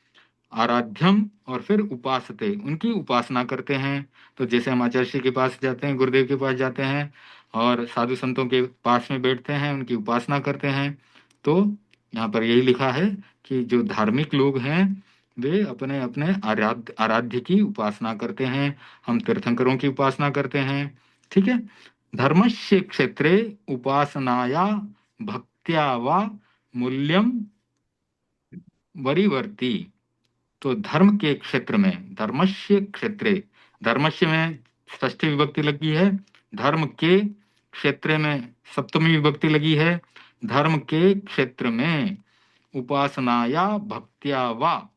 [SPEAKER 1] आराध्यम और फिर उपासते उनकी उपासना करते हैं। तो जैसे हम आचार्य जी के पास जाते हैं, गुरुदेव के पास जाते हैं और साधु संतों के पास में बैठते हैं, उनकी उपासना करते हैं। तो यहाँ पर यही लिखा है कि जो धार्मिक लोग हैं वे अपने अपने आराध्य आराध्य की उपासना करते हैं। हम तीर्थंकरों की उपासना करते हैं। ठीक है, धर्मस्य क्षेत्रे उपासनाया भक्त्या वा मूल्यम वरीवर्ती। तो धर्म के क्षेत्र में, धर्मस्य क्षेत्रे, धर्मस्य में षष्ठी विभक्ति लगी है, धर्म के क्षेत्र में सप्तमी विभक्ति लगी है। धर्म के क्षेत्र में उपासनाया भक्त्या वा,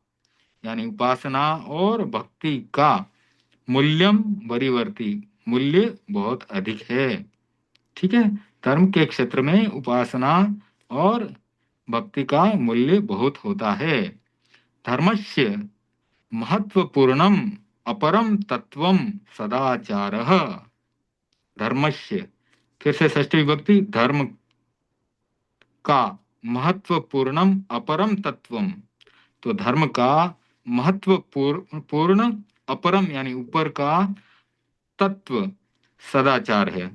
[SPEAKER 1] यानी उपासना और भक्ति का, मूल्यम वरीवर्ती, मूल्य बहुत अधिक है। ठीक है, धर्म के क्षेत्र में उपासना और भक्ति का मूल्य बहुत होता है। धर्मस्य महत्वपूर्णम अपरम तत्वम सदाचारः। धर्मस्य, फिर से षष्ठी विभक्ति, धर्म का महत्वपूर्णम अपरम तत्वम। तो धर्म का महत्वपूर्ण पूर्ण, अपरम यानी ऊपर का, तत्व सदाचार है।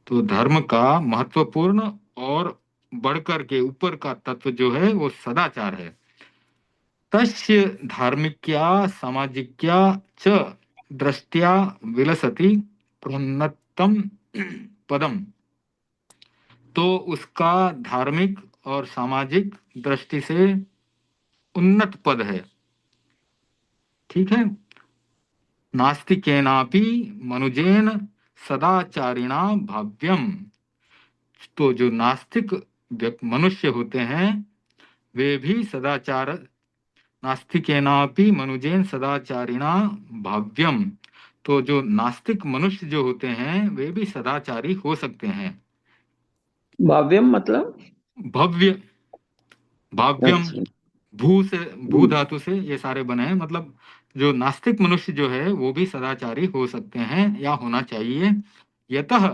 [SPEAKER 1] तो धर्म का महत्वपूर्ण और बढ़कर के ऊपर का तत्व जो है वो सदाचार है। तस्य धार्मिक्या सामाजिक्या च दृष्टिया विलसति प्रोन्नतम पदम। तो उसका धार्मिक और सामाजिक दृष्टि से उन्नत पद है। ठीक है, नास्तिकेनापि मनुजेन सदाचारिणा भाव्यम। तो जो नास्तिक मनुष्य होते हैं वे भी सदाचार, नास्तिकेनापि मनुजेन सदाचारिणा भाव्यम। तो जो नास्तिक मनुष्य जो होते हैं वे भी सदाचारी हो सकते हैं।
[SPEAKER 2] भाव्यम मतलब?
[SPEAKER 1] भव्य, भाव्यम,
[SPEAKER 2] अच्छा।
[SPEAKER 1] भू से, भू धातु से ये सारे बने हैं। मतलब जो नास्तिक मनुष्य जो है वो भी सदाचारी हो सकते हैं या होना चाहिए। यतः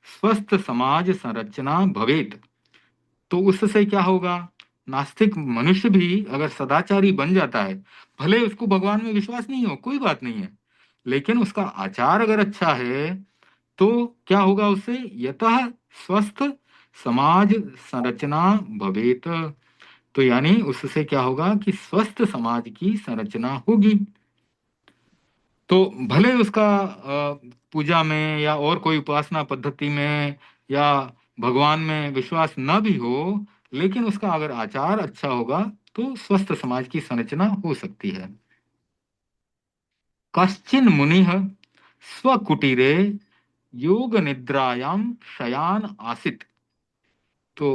[SPEAKER 1] स्वस्थ समाज संरचना भवेत। तो उससे क्या होगा, नास्तिक मनुष्य भी अगर सदाचारी बन जाता है, भले उसको भगवान में विश्वास नहीं हो कोई बात नहीं है, लेकिन उसका आचार अगर अच्छा है तो क्या होगा उससे, यतः स्वस्थ समाज संरचना भवेत। तो यानी उससे क्या होगा कि स्वस्थ समाज की संरचना होगी। तो भले उसका पूजा में या और कोई उपासना पद्धति में या भगवान में विश्वास न भी हो, लेकिन उसका अगर आचार अच्छा होगा तो स्वस्थ समाज की संरचना हो सकती है। कश्चिन मुनिः स्वकुटीरे योग निद्रायाम शयान आसित। तो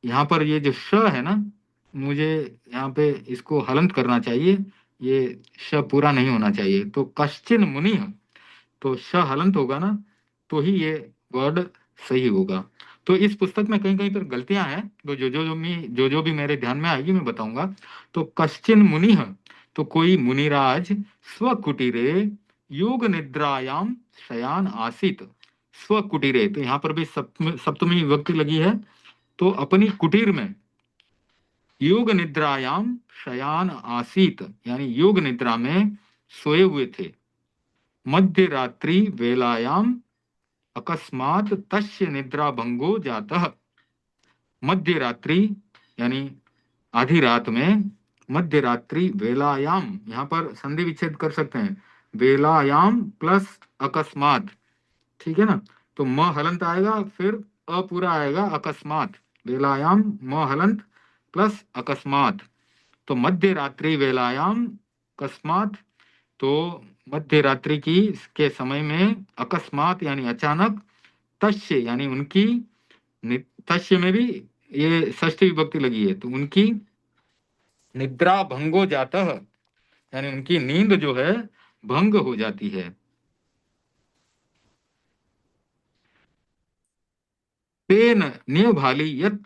[SPEAKER 1] यहाँ पर ये जो श है ना, मुझे यहाँ पे इसको हलंत करना चाहिए, ये श पूरा नहीं होना चाहिए। तो कश्चिन मुनि, तो श हलंत होगा ना, तो ही ये वर्ड सही होगा। तो इस पुस्तक में कहीं कहीं पर गलतियां हैं, तो जो भी मेरे ध्यान में आएगी मैं बताऊंगा। तो कश्चिन मुनि, तो कोई मुनिराज स्वकुटीरे योग निद्रायाम शयान आसित। स्वकुटीरे, तो यहाँ पर भी सप्तमी विभक्ति लगी है। तो अपनी कुटीर में योग निद्रायाम शयान आसीत, यानी योग निद्रा में सोए हुए थे। मध्य रात्रि वेलायाम अकस्मात तस्य निद्रा भंगो जातः। मध्य रात्रि यानी आधी रात में, मध्य रात्रि वेलायाम, यहाँ पर संधि विच्छेद कर सकते हैं, वेलायाम प्लस अकस्मात, ठीक है ना। तो म हलंत आएगा, फिर अ पूरा आएगा, अकस्मात, वेलायाम म हलंत प्लस अकस्मात। तो मध्य रात्रि वेलायाम अकस्मात, तो मध्य रात्रि की के समय में, अकस्मात यानी अचानक, तस्य यानी उनकी, तस्य में भी ये षष्ठी विभक्ति लगी है, तो उनकी निद्रा भंगो जाता है, यानी उनकी नींद जो है भंग हो जाती है। तेन न्यभाली यत्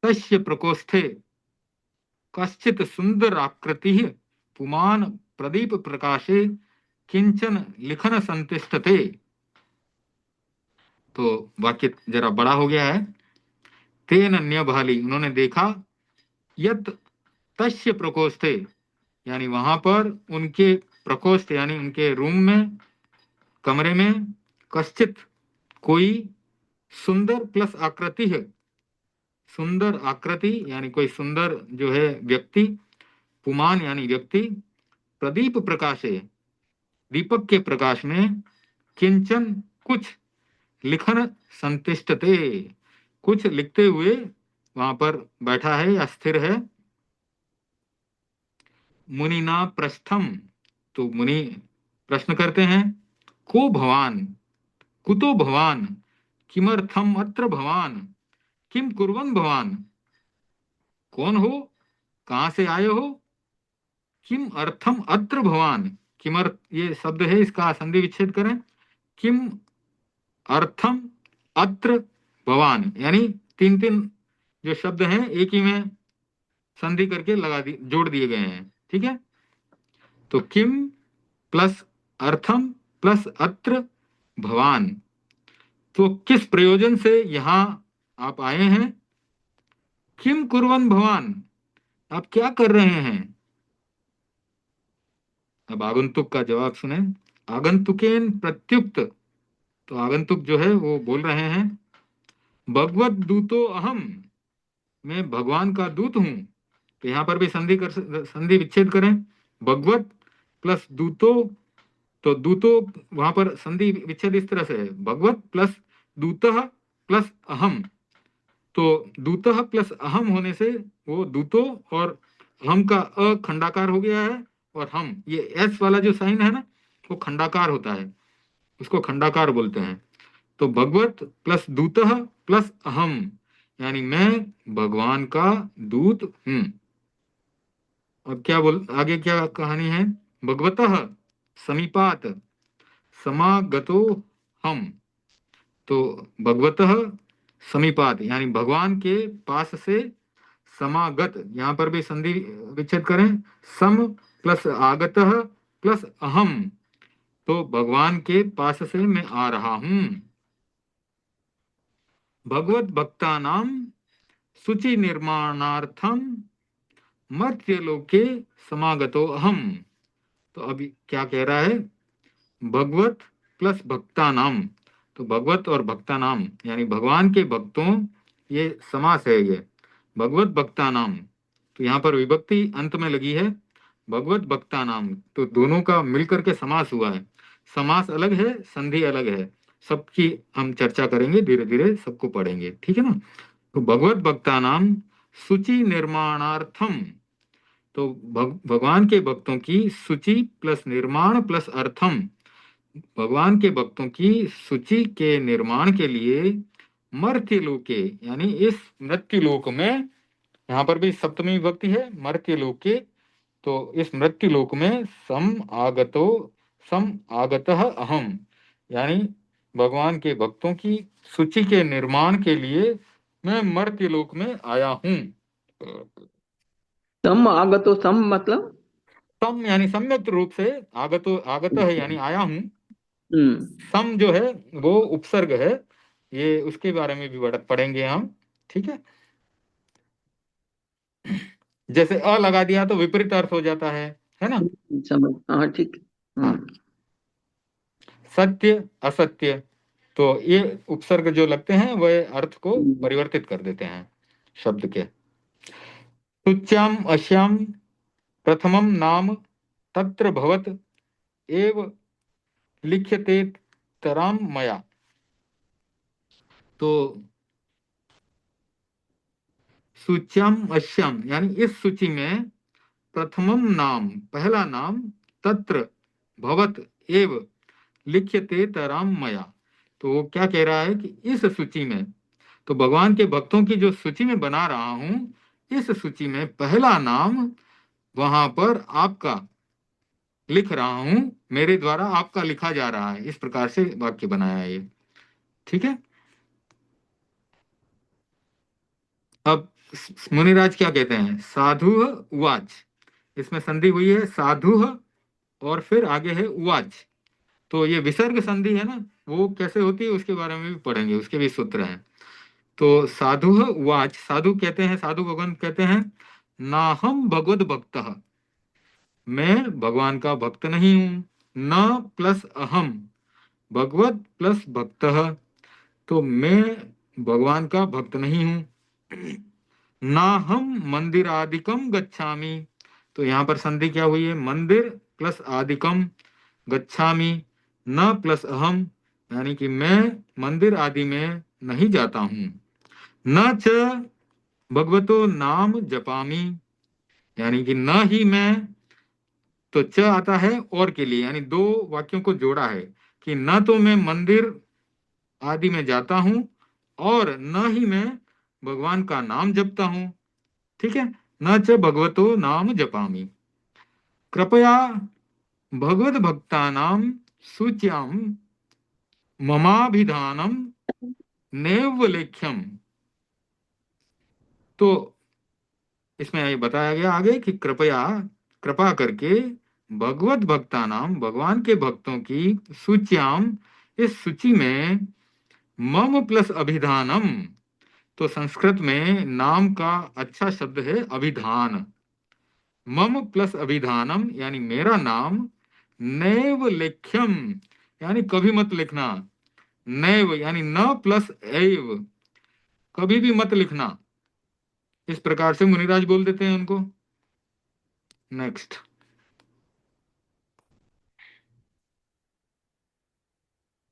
[SPEAKER 1] तस्य प्रकोष्ठे कश्चित सुंदर आकृति पुमान प्रदीप प्रकाशे किंचन लिखन संतिष्ठते। तो वाक्य जरा बड़ा हो गया है। तेन न्यभाली, उन्होंने देखा, यत तस्य प्रकोष्ठे, यानी वहां पर उनके प्रकोष्ठ यानी उनके रूम में, कमरे में, कश्चित कोई, सुंदर प्लस आकृति है, सुंदर आकृति यानी कोई सुंदर जो है व्यक्ति, पुमान यानी व्यक्ति, प्रदीप प्रकाशे दीपक के प्रकाश में, किंचन कुछ, लिखन संतिष्ठते कुछ लिखते हुए वहां पर बैठा है या स्थिर है। मुनिना पृष्ठम, तो मुनि प्रश्न करते हैं, को भवान, कुतो भवान, किमर्थम अत्र भवान, किम कुर्वन् भवान, कौन हो, कहां से आए हो, किम अर्थम अत्र भवान, किमर्थ ये शब्द है, इसका संधि विच्छेद करें, किम अर्थम अत्र भवान, यानी तीन तीन जो शब्द हैं एक ही में संधि करके जोड़ दिए गए हैं, ठीक है। तो किम प्लस अर्थम प्लस अत्र भवान, तो किस प्रयोजन से यहां आप आए हैं। किम कुर्वन् भवान, आप क्या कर रहे हैं। अब आगंतुक का जवाब सुने। आगंतुकेन प्रत्युक्त, तो आगंतुक जो है वो बोल रहे हैं, भगवत दूतो अहम, मैं भगवान का दूत हूं। तो यहां पर भी संधि विच्छेद करें, भगवत प्लस दूतो, तो दूतो वहां पर संधि विच्छेद इस तरह से है, भगवत प्लस दूतः प्लस अहम। तो दूतः प्लस अहम होने से वो दूतो और हम का अ खंडाकार हो गया है, और हम ये एस वाला जो साइन है ना, वो खंडाकार होता है, उसको खंडाकार बोलते हैं। तो भगवत प्लस दूतः प्लस अहम, यानी मैं भगवान का दूत हूं। अब क्या बोल, आगे क्या कहानी है? भगवतः समीपात समागतो हम। तो भगवतः समीपात यानी भगवान के पास से, समागत यहां पर भी संधि विच्छेद करें, सम प्लस आगतः प्लस अहम, तो भगवान के पास से मैं आ रहा हूं। भगवत भक्तानाम शुचि निर्माणार्थम मर्त्यलोके समागतो अहम। तो अभी क्या कह रहा है? भगवत प्लस भक्ता नाम, तो भगवत और भक्ता नाम यानी भगवान के भक्तों, ये समास है ये, भगवत भक्ता नाम। तो यहाँ पर विभक्ति अंत में लगी है, भगवत भक्ता नाम, तो दोनों का मिलकर के समास हुआ है। समास अलग है, संधि अलग है, सबकी हम चर्चा करेंगे, धीरे धीरे सबको पढ़ेंगे, ठीक है ना। तो भगवत भक्ता नाम सूचि निर्माणार्थम, तो भगवान के भक्तों की सूची प्लस निर्माण प्लस अर्थम, भगवान के भक्तों की सूची के निर्माण के लिए मर्त्यलोके यानी इस मृत्युलोक में, यहाँ पर भी सप्तमी विभक्ति है मर्त्यलोके, तो इस मृत्युलोक में सम आगतः अहम, यानी भगवान के भक्तों की सूची के निर्माण के लिए मैं मर्त्यलोक में आया हूं।
[SPEAKER 2] सम आगतो, सम मतलब
[SPEAKER 1] सम यानी सम्यक रूप से, आगत है यानी आया हूं,
[SPEAKER 2] हम्म।
[SPEAKER 1] सम जो है वो उपसर्ग है, ये उसके बारे में भी पढ़ेंगे हम, ठीक है। जैसे अ लगा दिया तो विपरीत अर्थ हो जाता है ना।
[SPEAKER 2] समझ, हाँ ठीक।
[SPEAKER 1] हाँ, सत्य असत्य, तो ये उपसर्ग जो लगते हैं वह अर्थ को
[SPEAKER 2] हम्म।
[SPEAKER 1] परिवर्तित कर देते हैं शब्द के। तुच्यम अश्याम प्रथमम नाम तत्र भवत एव लिख्यते तराम मया। तो सूच्यम अश्यम यानी इस सूची में, प्रथमम नाम पहला नाम, तत्र भवत एव लिख्यते तराम मया, तो वो क्या कह रहा है कि इस सूची में, तो भगवान के भक्तों की जो सूची में बना रहा हूं, इस सूची में पहला नाम वहां पर आपका लिख रहा हूं, मेरे द्वारा आपका लिखा जा रहा है, इस प्रकार से वाक्य बनाया है ये, ठीक है। अब मुनिराज क्या कहते हैं? साधु उवाच, इसमें संधि हुई है साधु और फिर आगे है उवाच, तो ये विसर्ग संधि है ना, वो कैसे होती है उसके बारे में भी पढ़ेंगे, उसके भी सूत्र हैं। तो साधु उवाच, साधु कहते हैं, साधु भगवान कहते हैं, ना हम भगवत भक्त, मैं भगवान का भक्त नहीं हूं, न प्लस अहम भगवत प्लस भक्त, तो मैं भगवान का भक्त नहीं हूं। ना हम मंदिर आदिकम गच्छामि, तो यहाँ पर संधि क्या हुई है? मंदिर प्लस आदिकम गच्छामि, न प्लस अहम, यानी कि मैं मंदिर आदि में नहीं जाता हूं। न च भगवतो नाम जपामि, यानी कि न ही मैं, तो च आता है और के लिए, यानी दो वाक्यों को जोड़ा है कि न तो मैं मंदिर आदि में जाता हूं और न ही मैं भगवान का नाम जपता हूं, ठीक है। न च भगवतो नाम जपामि, कृपया भगवत भक्तानां सूच्यां ममाभिधानम नैव लेख्यम। तो इसमें ये बताया गया आगे कि कृपया, कृपा करके, भगवत भक्तानाम भगवान के भक्तों की सूच्याम, इस सूची में, मम प्लस अभिधानम, तो संस्कृत में नाम का अच्छा शब्द है अभिधान, मम प्लस अभिधानम यानी मेरा नाम, नैव लेख्यम यानी कभी मत लिखना, नैव यानी न प्लस एव, कभी भी मत लिखना, इस प्रकार से मुनिराज बोल देते हैं उनको। नेक्स्ट,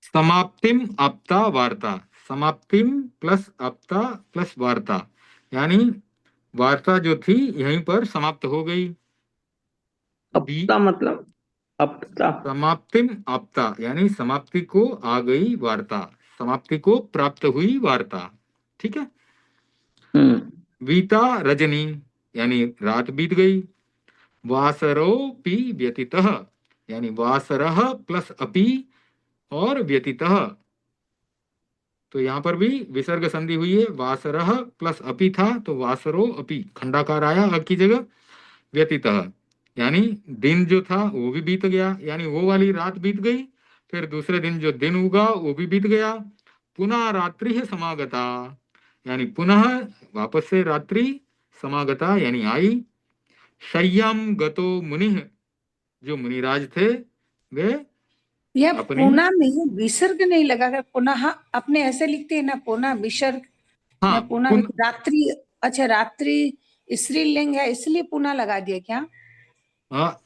[SPEAKER 1] समाप्तिम आपता वार्ता, समाप्तिम प्लस आपता प्लस वार्ता, यानी वार्ता जो थी यहीं पर समाप्त हो गई। बी
[SPEAKER 2] अपता मतलब अपता।
[SPEAKER 1] समाप्तिम आपता यानी समाप्ति को आ गई वार्ता, समाप्ति को प्राप्त हुई वार्ता। ठीक है। वीता रजनी यानी रात बीत गई। वासरोपि व्यतीतः यानी वासरः प्लस अपि और व्यतीतः, तो यहाँ पर भी विसर्ग संधि हुई है। वासरः प्लस अपि था तो वासरो अपि खंडाकार आया अ की जगह। व्यतीतः यानी दिन जो था वो भी बीत गया, यानी वो वाली रात बीत गई। फिर दूसरे दिन जो दिन उगा वो भी बीत गया। पुनः रात्रि है समागता यानी पुनः वापस से रात्रि समागता यानी आई। शय्याम गतो मुनिः जो मुनिराज थे वे
[SPEAKER 3] यह
[SPEAKER 1] अपनी,
[SPEAKER 3] पुनः में विसर्ग नहीं लगा कर पुनः अपने ऐसे लिखते हैं ना, पुनः विसर्ग
[SPEAKER 1] हाँ
[SPEAKER 3] या पुनः रात्रि। अच्छा, रात्रि स्त्रीलिंग है इसलिए पुनः लगा दिया क्या?
[SPEAKER 1] हाँ,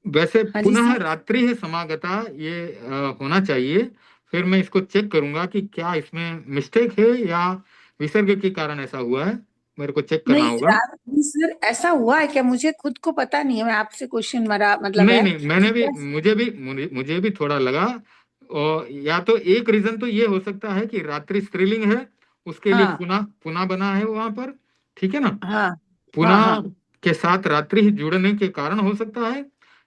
[SPEAKER 1] वैसे
[SPEAKER 3] हाँ जी
[SPEAKER 1] पुनः
[SPEAKER 3] सर।
[SPEAKER 1] रात्रि है समागता ये होना चाहिए। फिर मैं इसको चेक करूंगा कि क्या इसमें मिस्टेक है या विसर्ग के कारण ऐसा हुआ है, मेरे को चेक करना
[SPEAKER 3] नहीं
[SPEAKER 1] होगा।
[SPEAKER 3] रात्रि सर ऐसा हुआ है क्या? मुझे खुद को पता नहीं है, मैं आपसे क्वेश्चन मरा मतलब
[SPEAKER 1] नहीं
[SPEAKER 3] है
[SPEAKER 1] नहीं, मैंने
[SPEAKER 3] कि
[SPEAKER 1] भी
[SPEAKER 3] क्या?
[SPEAKER 1] मुझे भी थोड़ा लगा। और या तो एक रीजन तो ये हो सकता है कि रात्रि स्त्रीलिंग है, उसके लिए
[SPEAKER 3] हाँ
[SPEAKER 1] पुनः पुनः बना है वहां पर। ठीक है ना।
[SPEAKER 3] हाँ हाँ
[SPEAKER 1] पुनः
[SPEAKER 3] हाँ
[SPEAKER 1] के साथ रात्रि जुड़ने के कारण हो सकता है,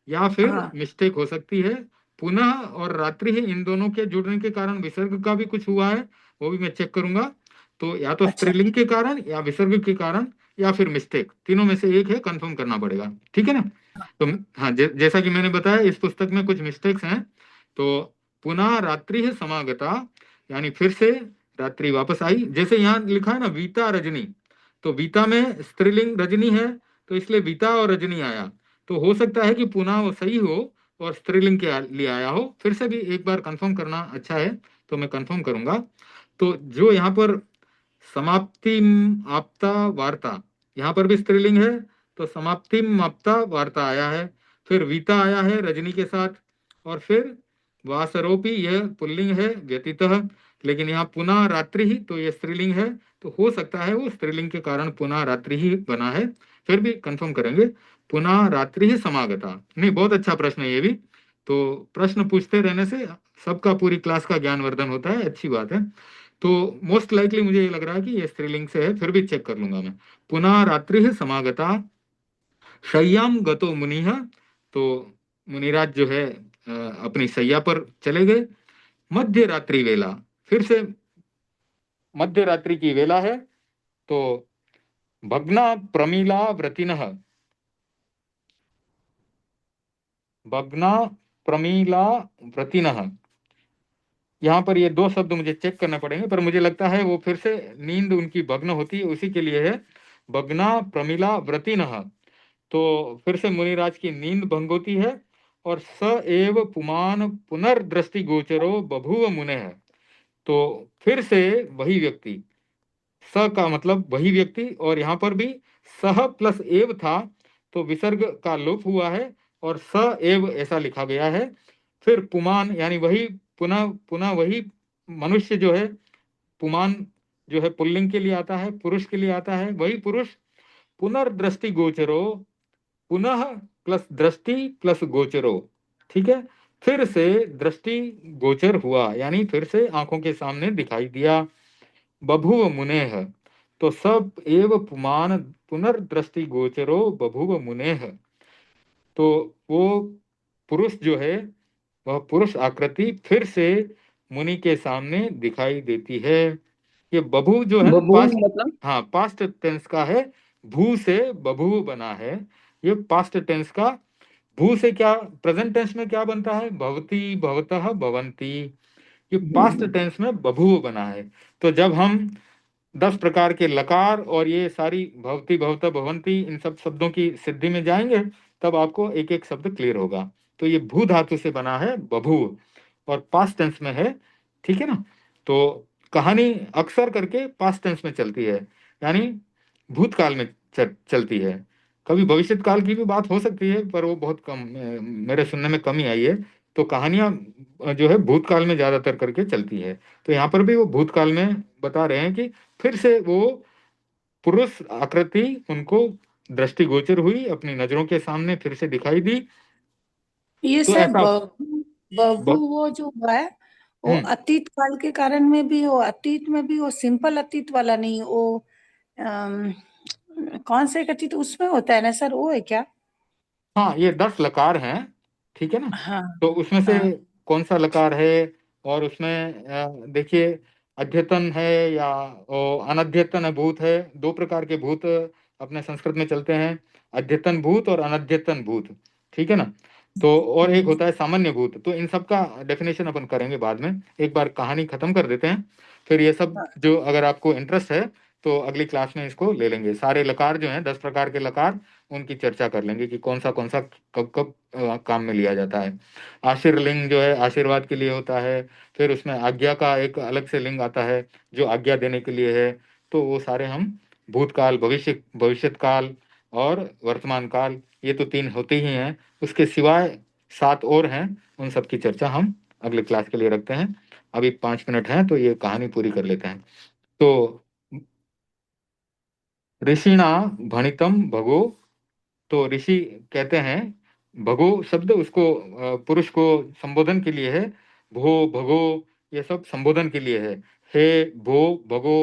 [SPEAKER 1] या फिर
[SPEAKER 3] हाँ।
[SPEAKER 1] मिस्टेक हो सकती है। पुनः और रात्रि इन दोनों के जुड़ने के कारण विसर्ग का भी कुछ हुआ है, वो भी मैं चेक करूंगा। तो या तो
[SPEAKER 3] अच्छा
[SPEAKER 1] स्त्रीलिंग के कारण या विसर्ग के कारण या फिर मिस्टेक, तीनों में से एक है, कंफर्म करना पड़ेगा। ठीक है ना। तो हाँ, जैसा कि मैंने बताया इस पुस्तक में कुछ मिस्टेक्स हैं। तो पुनः रात्रि है समागता यानी फिर से रात्रि वापस आई। जैसे यहाँ लिखा है ना वीता रजनी, तो वीता में स्त्रीलिंग रजनी है, तो इसलिए वीता और रजनी आया। तो हो सकता है कि पुनः वो सही हो और स्त्रीलिंग के लिए आया हो। फिर से भी एक बार कंफर्म करना अच्छा है, तो मैं कंफर्म करूंगा। तो जो यहाँ पर समाप्तिम आपता वार्ता, यहाँ पर भी स्त्रीलिंग है, तो समाप्तिम आपता वार्ता आया है। फिर वीता आया है रजनी के साथ, और फिर वासरोपी यह पुल्लिंग है व्यतीतः। लेकिन यहाँ पुनः रात्रि ही, तो यह स्त्रीलिंग है, तो हो सकता है वो स्त्रीलिंग के कारण पुनः रात्रि ही बना है। फिर भी कंफर्म करेंगे। पुनः रात्रि ही समागता, नहीं बहुत अच्छा प्रश्न है ये भी। तो प्रश्न पूछते रहने से सबका पूरी क्लास का ज्ञानवर्धन होता है, अच्छी बात है। तो मोस्ट लाइकली मुझे ये लग रहा है कि ये स्त्रीलिंग से है, फिर भी चेक कर लूंगा मैं। पुनः रात्रि है समागता। शय्याम गतो मुनिः, तो मुनिराज जो है अपनी शैया पर चले गए। मध्य रात्रि वेला, फिर से मध्य रात्रि की वेला है। तो भग्ना प्रमीला व्रतिनः, भग्ना प्रमीला व्रतिनः, यहाँ पर ये दो शब्द मुझे चेक करने पड़ेंगे, पर मुझे लगता है वो फिर से नींद उनकी भग्न होती है उसी के लिए है। भग्ना प्रमिला व्रतिनः, तो फिर से मुनिराज की नींद भंग होती है। और स एव पुमान पुनर्दृष्टि गोचरो बभूव मुनेः, तो फिर से वही व्यक्ति, स का मतलब वही व्यक्ति, और यहाँ पर भी सह प्लस एव था, तो विसर्ग का लोप हुआ है और स एव ऐसा लिखा गया है। फिर पुमान यानी वही, पुनः पुनः वही मनुष्य जो है, पुमान जो है पुल्लिंग के लिए आता है, पुरुष के लिए आता है, वही पुरुष। पुनर्दृष्टि गोचरो, पुनः प्लस दृष्टि प्लस गोचरो, ठीक है। फिर से दृष्टि गोचर हुआ यानी फिर से आंखों के सामने दिखाई दिया। बभुव मुनेह, तो सब एव पुमान पुनर्दृष्टि गोचरो बभुव मुनेह, तो वो पुरुष जो है, वह पुरुष आकृति फिर से मुनि के सामने दिखाई देती है। ये बभू जो है ना
[SPEAKER 2] बबूव
[SPEAKER 1] पास्ट,
[SPEAKER 2] मतलब?
[SPEAKER 1] हाँ पास्ट टेंस का है। भू से बभू बना है, ये पास्ट टेंस का। भू से क्या प्रेजेंट टेंस में क्या बनता है? भवती भवतः भवंती, ये पास्ट टेंस में बभू बना है। तो जब हम 10 प्रकार के लकार और ये सारी भवती भवतः भवंती इन सब शब्दों की सिद्धि में जाएंगे, तब आपको एक एक शब्द क्लियर होगा। तो ये भू धातु से बना है बभू, और पास्ट टेंस में है। ठीक है ना। तो कहानी अक्सर करके पास्ट टेंस में चलती है, यानी भूतकाल में चलती है। कभी भविष्य काल की भी बात हो सकती है, पर वो बहुत कम, मेरे सुनने में कमी आई है। तो कहानियां जो है भूतकाल में ज्यादातर करके चलती है। तो यहाँ पर भी वो भूतकाल में बता रहे हैं कि फिर से वो पुरुष आकृति उनको दृष्टिगोचर हुई, अपनी नजरों के सामने फिर से दिखाई दी।
[SPEAKER 3] ये
[SPEAKER 1] तो
[SPEAKER 3] सर
[SPEAKER 1] ऐसा
[SPEAKER 3] बहु बहु
[SPEAKER 1] ब,
[SPEAKER 3] वो जो हुआ है वो
[SPEAKER 1] हम्म
[SPEAKER 3] अतीत काल के कारण में भी हो, अतीत में भी वो सिंपल अतीत वाला नहीं, वो अम, कौन से एक अतीत उसमें होता है ना सर, वो है क्या?
[SPEAKER 1] हाँ, ये 10 लकार हैं, ठीक है ना।
[SPEAKER 3] हाँ
[SPEAKER 1] तो उसमें से
[SPEAKER 3] हाँ।
[SPEAKER 1] कौन सा लकार है, और उसमें देखिए, अध्यतन है या अनध्यतन है, भूत है। दो प्रकार के भूत अपने संस्कृत में चलते हैं, अध्यतन भूत और अनध्यतन भूत, ठीक है ना। तो और एक
[SPEAKER 3] हम्म,
[SPEAKER 1] होता है सामान्य भूत। तो इन सब का डेफिनेशन अपन करेंगे बाद में, एक बार कहानी खत्म कर देते हैं, फिर ये सब
[SPEAKER 3] हाँ,
[SPEAKER 1] जो अगर आपको इंटरेस्ट है तो अगली क्लास में इसको ले लेंगे। सारे लकार जो हैं, 10 प्रकार के लकार, उनकी चर्चा कर लेंगे कि कौन सा कब कब काम में लिया जाता है। आशीर्लिंग जो है आशीर्वाद के लिए होता है, फिर उसमें आज्ञा का एक अलग से लिंग आता है जो आज्ञा देने के लिए है। तो वो सारे हम भूतकाल, भविष्यत काल और वर्तमान काल, ये तो 3 होते ही हैं। उसके सिवाय 7 और हैं, उन सब की चर्चा हम अगले क्लास के लिए रखते हैं। अभी 5 मिनट हैं तो ये कहानी पूरी कर लेते हैं। तो ऋषिणा भणितम भगो, तो ऋषि कहते हैं, भगो शब्द उसको पुरुष को संबोधन के लिए है, भो भगो ये सब संबोधन के लिए है, हे भो भगो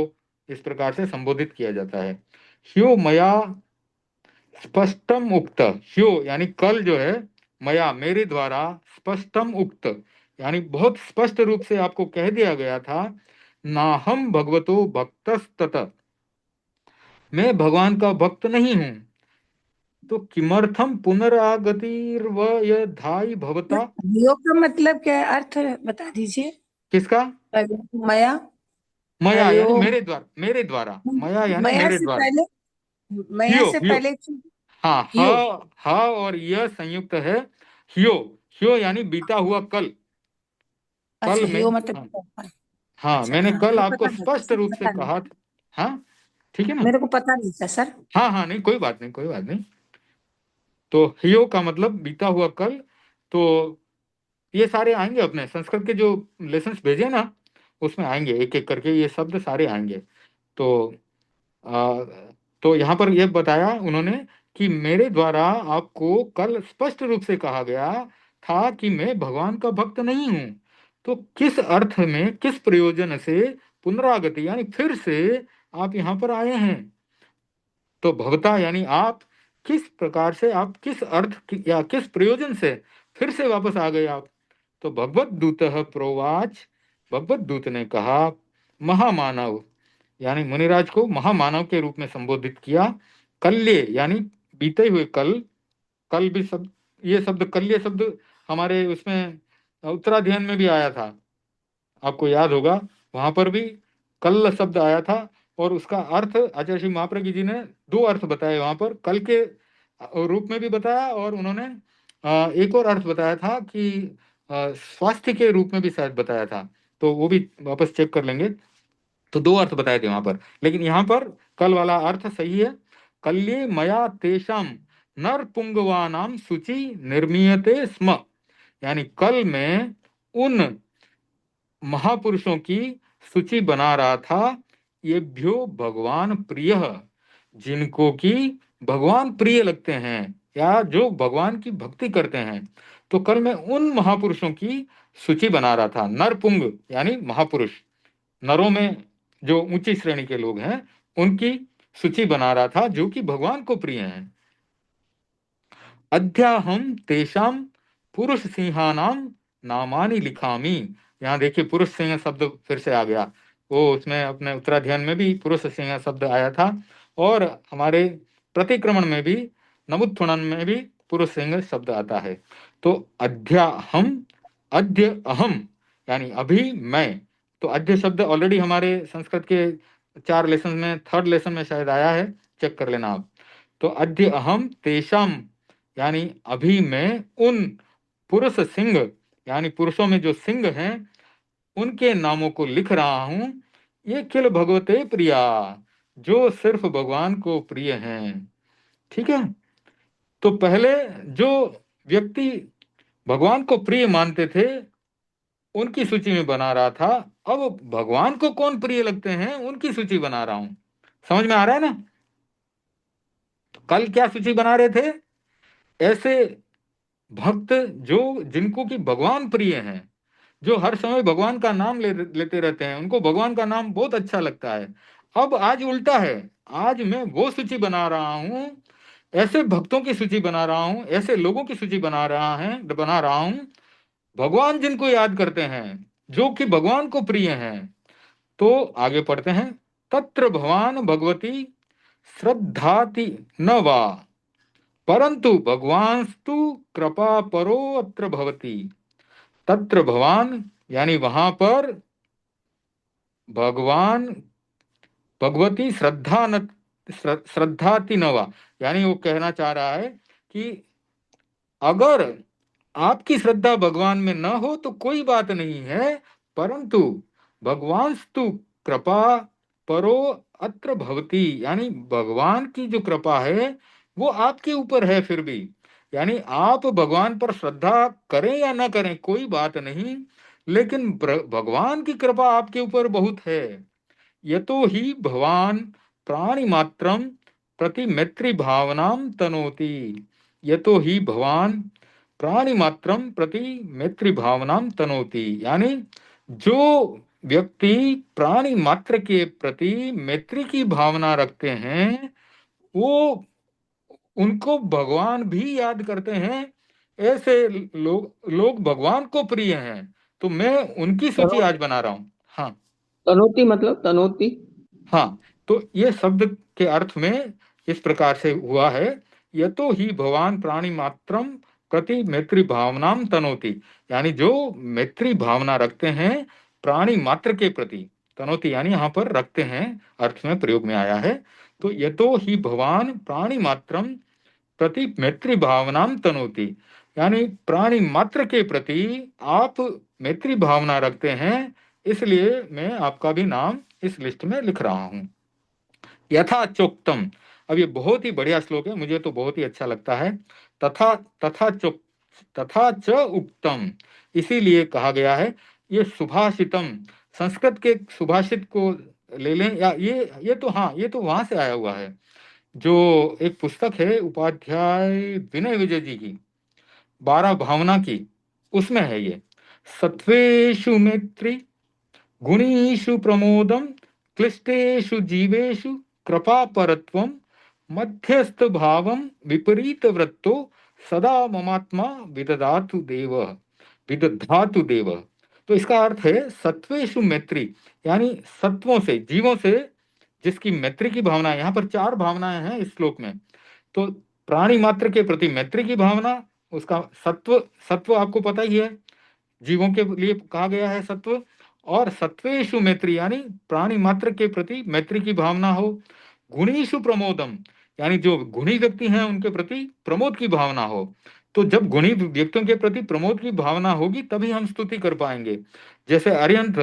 [SPEAKER 1] इस प्रकार से संबोधित किया जाता है। ह्यो मया स्पष्टम उक्त, ह्यो यानी कल जो है, मया मेरे द्वारा, स्पष्टम उक्त यानी बहुत स्पष्ट रूप से आपको कह दिया गया था, ना हम भगवतो भक्तस्तत, मैं भगवान का भक्त नहीं हूं। तो किमर्थम पुनरागतिर्व यधाई भवता,
[SPEAKER 3] योग का मतलब क्या है, अर्थ बता दीजिए।
[SPEAKER 1] किसका?
[SPEAKER 3] मया,
[SPEAKER 1] मया
[SPEAKER 3] हरिओ,
[SPEAKER 1] यानी मेरे द्वारा, मया यानी
[SPEAKER 3] मया
[SPEAKER 1] मेरे
[SPEAKER 3] से
[SPEAKER 1] द्वारा।
[SPEAKER 3] पहले, मया
[SPEAKER 1] हियो
[SPEAKER 3] से
[SPEAKER 1] हियो,
[SPEAKER 3] पहले
[SPEAKER 1] हाँ,
[SPEAKER 3] यो।
[SPEAKER 1] ह और यह संयुक्त है। हियो, हियो यानी बीता हुआ कल, कल
[SPEAKER 3] अच्छा,
[SPEAKER 1] में,
[SPEAKER 3] यो
[SPEAKER 1] हाँ,
[SPEAKER 3] मतलब,
[SPEAKER 1] हाँ
[SPEAKER 3] अच्छा
[SPEAKER 1] मैंने
[SPEAKER 3] हाँ,
[SPEAKER 1] कल
[SPEAKER 3] मेरे को
[SPEAKER 1] आपको
[SPEAKER 3] पता नहीं था
[SPEAKER 1] स्पष्ट
[SPEAKER 3] सर,
[SPEAKER 1] रूप से
[SPEAKER 3] पता नहीं
[SPEAKER 1] कहा
[SPEAKER 3] था,
[SPEAKER 1] था। हाँ, ठीक है ना।
[SPEAKER 3] मेरे को पता नहीं था सर।
[SPEAKER 1] हाँ हाँ, नहीं कोई बात नहीं, कोई बात नहीं। तो हियो का मतलब बीता हुआ कल। तो ये सारे आएंगे, अपने संस्कृत के जो लेसन्स भेजे ना उसमें आएंगे, एक एक करके ये शब्द सारे आएंगे। तो आ, तो यहाँ पर यह बताया उन्होंने कि मेरे द्वारा आपको कल स्पष्ट रूप से कहा गया था कि मैं भगवान का भक्त नहीं हूं। तो किस अर्थ में, किस प्रयोजन से पुनरागति यानी फिर से आप यहाँ पर आए हैं? तो भवता यानी आप, किस प्रकार से, आप किस या किस प्रयोजन से फिर से वापस आ गए आप? तो भगवत दूत प्रोवाच, भगवत दूत ने कहा, महामानव यानी मुनिराज को महामानव के रूप में संबोधित किया। कल्ये यानी बीते हुए कल, कल भी शब्द, ये शब्द कल्ये शब्द हमारे उसमें उत्तराध्ययन में भी आया था, आपको याद होगा, वहां पर भी कल शब्द आया था। और उसका अर्थ आचार्य श्री महाप्रज्ञ जी ने 2 अर्थ बताए वहां पर, कल के रूप में भी बताया, और उन्होंने एक और अर्थ बताया था कि स्वास्थ्य के रूप में भी शायद बताया था। तो वो भी वापस चेक कर लेंगे। तो 2 अर्थ बताए थे वहां पर, लेकिन यहाँ पर कल वाला अर्थ सही है। कल्ये मया तेषाम नर पुंगवानाम सूचि निर्मीयते स्म, यानी कल में उन महापुरुषों की सूची बना रहा था, येभ्यो भगवान प्रिय, जिनको कि भगवान प्रिय लगते हैं या जो भगवान की भक्ति करते हैं। तो कल मैं उन महापुरुषों की सूची बना रहा था, नरपुंग यानी महापुरुष, नरों में जो ऊंची श्रेणी के लोग हैं उनकी सूची बना रहा था जो कि भगवान को प्रिय हैं। अध्याहम तेषाम पुरुष सिंहानाम नामानि लिखामी, यहाँ देखिए पुरुष सिंह शब्द फिर से आ गया, वो उसमें अपने उत्तराध्ययन में भी पुरुष सिंह शब्द आया था, और हमारे प्रतिक्रमण में भी, नमुत्थुणन में भी पुरुष सिंह शब्द आता है। तो अध्याहम, अद्य अहम यानी अभी मैं। तो अद्य शब्द ऑलरेडी हमारे संस्कृत के 4 लेसन में, 3rd लेसन में शायद आया है, चेक कर लेना आप। तो अद्य अहम तेषाम यानी अभी मैं उन पुरुष सिंह यानी पुरुषों में जो सिंह हैं उनके नामों को लिख रहा हूं, ये किल भगवते प्रिया, जो सिर्फ भगवान को प्रिय हैं। ठीक है। तो पहले जो व्यक्ति भगवान को प्रिय मानते थे उनकी सूची में बना रहा था, अब भगवान को कौन प्रिय लगते हैं उनकी सूची बना रहा हूं। समझ में आ रहा है ना? तो कल क्या सूची बना रहे थे? ऐसे भक्त जो जिनको कि भगवान प्रिय हैं, जो हर समय भगवान का नाम लेते रहते हैं, उनको भगवान का नाम बहुत अच्छा लगता है। अब आज उल्टा है, आज मैं वो सूची बना रहा हूं, ऐसे भक्तों की सूची बना रहा हूं, ऐसे लोगों की सूची बना रहा हूं, भगवान जिनको याद करते हैं, जो कि भगवान को प्रिय हैं। तो आगे पढ़ते हैं, तत्र भगवान भगवती श्रद्धाति न वा, परंतु भगवानस्तु कृपा परो अत्र भवति। तत्र भगवान यानी वहां पर भगवान भगवती श्रद्धाति नवा, यानी वो कहना चाह रहा है कि अगर आपकी श्रद्धा भगवान में न हो तो कोई बात नहीं है, परंतु भगवानस्तु कृपा परो अत्र भवति, यानी भगवान की जो कृपा है वो आपके ऊपर है फिर भी, यानी आप भगवान पर श्रद्धा करें या ना करें कोई बात नहीं, लेकिन भगवान की कृपा आपके ऊपर बहुत है। यतो ही भगवान प्राणि मात्रम प्रति मैत्री भावनाम तनोति। यतो ही भगवान प्राणि मात्रम प्रति मैत्री भावनाम तनोति, यानी जो व्यक्ति प्राणी मात्र के प्रति मैत्री की भावना रखते हैं, वो उनको भगवान भी याद करते हैं। ऐसे लोग भगवान को प्रिय हैं, तो मैं उनकी सूची आज बना रहा हूं। हाँ
[SPEAKER 2] तनोती मतलब तनोती।
[SPEAKER 1] हाँ, तो ये शब्द के अर्थ में इस प्रकार से हुआ है, यतो ही भगवान प्राणी मात्रम प्रति मैत्री भावनाम तनोति, यानी जो मैत्री भावना रखते हैं प्राणी मात्र के प्रति, तनोति यानी यहाँ पर रखते हैं अर्थ में प्रयोग में आया है। तो यतो ही भगवान प्राणी मात्रम प्रति मैत्री भावनाम तनोति, यानी प्राणी मात्र के प्रति आप मैत्री भावना रखते हैं, इसलिए मैं आपका भी नाम इस लिस्ट में लिख रहा हूं। यथा चोक्तम, अब ये बहुत ही बढ़िया श्लोक है, मुझे तो बहुत ही अच्छा लगता है। तथा तथा चोक तथा च उक्तम, इसीलिए कहा गया है। ये सुभाषितम, संस्कृत के सुभाषित को ले लें, या ये तो हाँ, ये तो वहां से आया हुआ है, जो एक पुस्तक है उपाध्याय विनय विजय जी की, 12 भावना की, उसमें है ये। सत्वेषु मैत्री, गुणीषु प्रमोदम, क्लिष्टेषु जीवेषु कृपापरत्वम, मध्यस्थ भावम विपरीत वृत्तो, सदा ममात्मा विदधातु देव। तो इसका अर्थ है सत्वेषु मैत्री, यानी सत्वों से, जीवों से जिसकी मैत्री की भावना है। यहाँ पर 4 भावनाएं हैं इस श्लोक में। तो प्राणी मात्र के प्रति मैत्री की भावना, उसका सत्व, सत्व आपको पता ही है, जीवों के लिए कहा गया है सत्व। और सत्वेषु मैत्री, यानी प्राणी मात्र के प्रति मैत्री की भावना हो। गुणीषु प्रमोदम, यानी जो गुणी व्यक्ति हैं उनके प्रति प्रमोद की भावना हो। तो जब गुणी व्यक्तियों के प्रति प्रमोद की भावना होगी तभी हम स्तुति कर पाएंगे। जैसे अरिहंत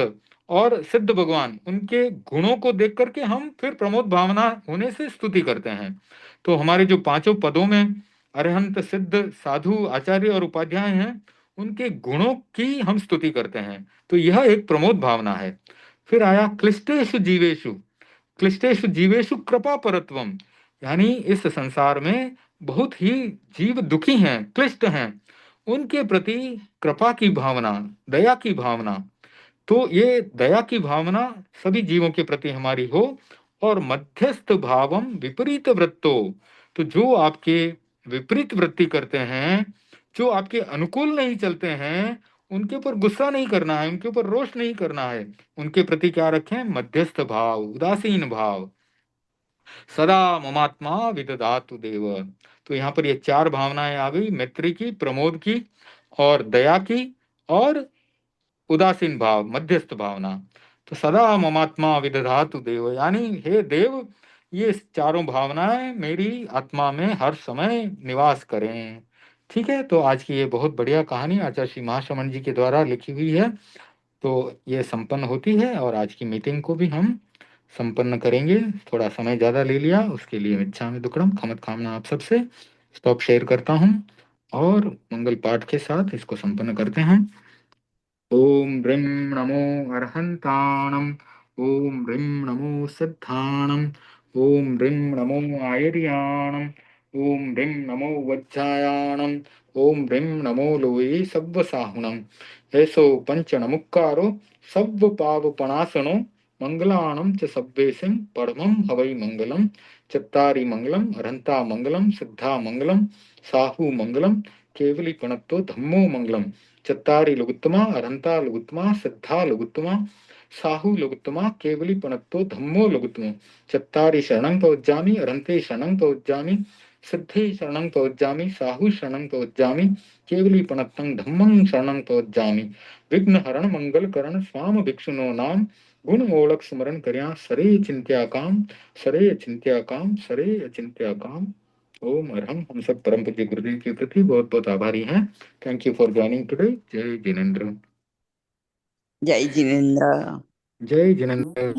[SPEAKER 1] और सिद्ध भगवान, उनके गुणों को देख करके हम फिर प्रमोद भावना होने से स्तुति करते हैं। तो हमारे जो 5 पदों में अरिहंत, सिद्ध, साधु, आचार्य और उपाध्याय हैं, उनके गुणों की हम स्तुति करते हैं। तो यह एक प्रमोद भावना है। फिर आया क्लिष्टेषु जीवेषु, क्लिष्टेषु जीवेषु कृपा परत्वम, यानी इस संसार में बहुत ही जीव दुखी हैं, क्लिष्ट हैं, उनके प्रति कृपा की भावना, दया की भावना। तो ये दया की भावना सभी जीवों के प्रति हमारी हो। और मध्यस्थ भावम विपरीत वृत्तो, तो जो आपके विपरीत वृत्ति करते हैं, जो आपके अनुकूल नहीं चलते हैं, उनके ऊपर गुस्सा नहीं करना है, उनके ऊपर रोष नहीं करना है, उनके प्रति क्या रखें, मध्यस्थ भाव, उदासीन भाव। सदा ममात्मा विदधातु देव। तो यहाँ पर ये 4 भावनाएं आ गई, मैत्री की, प्रमोद की, और दया की, और उदासीन भाव, मध्यस्थ भावना। तो सदा ममात्मा विदधातु देव, यानी हे देव, ये चारों भावनाएं मेरी आत्मा में हर समय निवास करें। ठीक है, तो आज की ये बहुत बढ़िया कहानी आचार्य श्री महाश्रमण जी के द्वारा लिखी हुई है। तो ये संपन्न होती है, और आज की मीटिंग को भी हम संपन्न करेंगे। थोड़ा समय ज्यादा ले लिया, उसके लिए इच्छामि दुक्कडम, क्षमत कामना आप सबसे। स्टॉप शेयर करता हूँ और मंगल पाठ के साथ इसको संपन्न करते हैं। ओम ह्रीं नमो अर्हन्ताणम्, ओम ह्रीं नमो सिद्धाणम्, ओम ह्रीं नमो आयर्याणम्, ओम ह्रीं नमो वज्रायाणम्, ओम ह्रीं नमो लोये सव्व साहुणम। ऐसो पंच नमुक्कारो सव्व पाप पणासनो मंगलाणं च सव्वेसिं परमं हवै मंगलम। चत्तारि मंगलम अरहंता मंगलम सिद्धा मंगलम साहु मंगलम केवली पणत्तो धम्मो मंगलम। चत्तारि लघुत्तमा अरहंता लघुत्तमा सिद्धा लघुत्तमा साहु लघुत्तमा केवली पणत्तो धम्मो लघुत्तमो। चत्तारि शरणं प्रवज्जामि अरहंते शरणं प्रवज्जामि सिद्धे शरणं प्रवज्जामि साहु शरणं प्रवज्जामि केवली पणत्तं धम्मं शरणं प्रवज्जामि। विघ्न हरण मंगल करण स्वाम भिक्षुनो नाम गुण ओळख स्मरण कर्या सरे चिंत्या काम सरे अचिंत्या काम सरे अचिंत्या काम। ओम अरहम। हम सब परम पूज्य गुरुदेव के प्रति बहुत बहुत आभारी हैं। Thank you for joining today. जय जिनेन्द्र।
[SPEAKER 4] जय जिनेन्द्र।
[SPEAKER 1] जय जिनेन्द्र।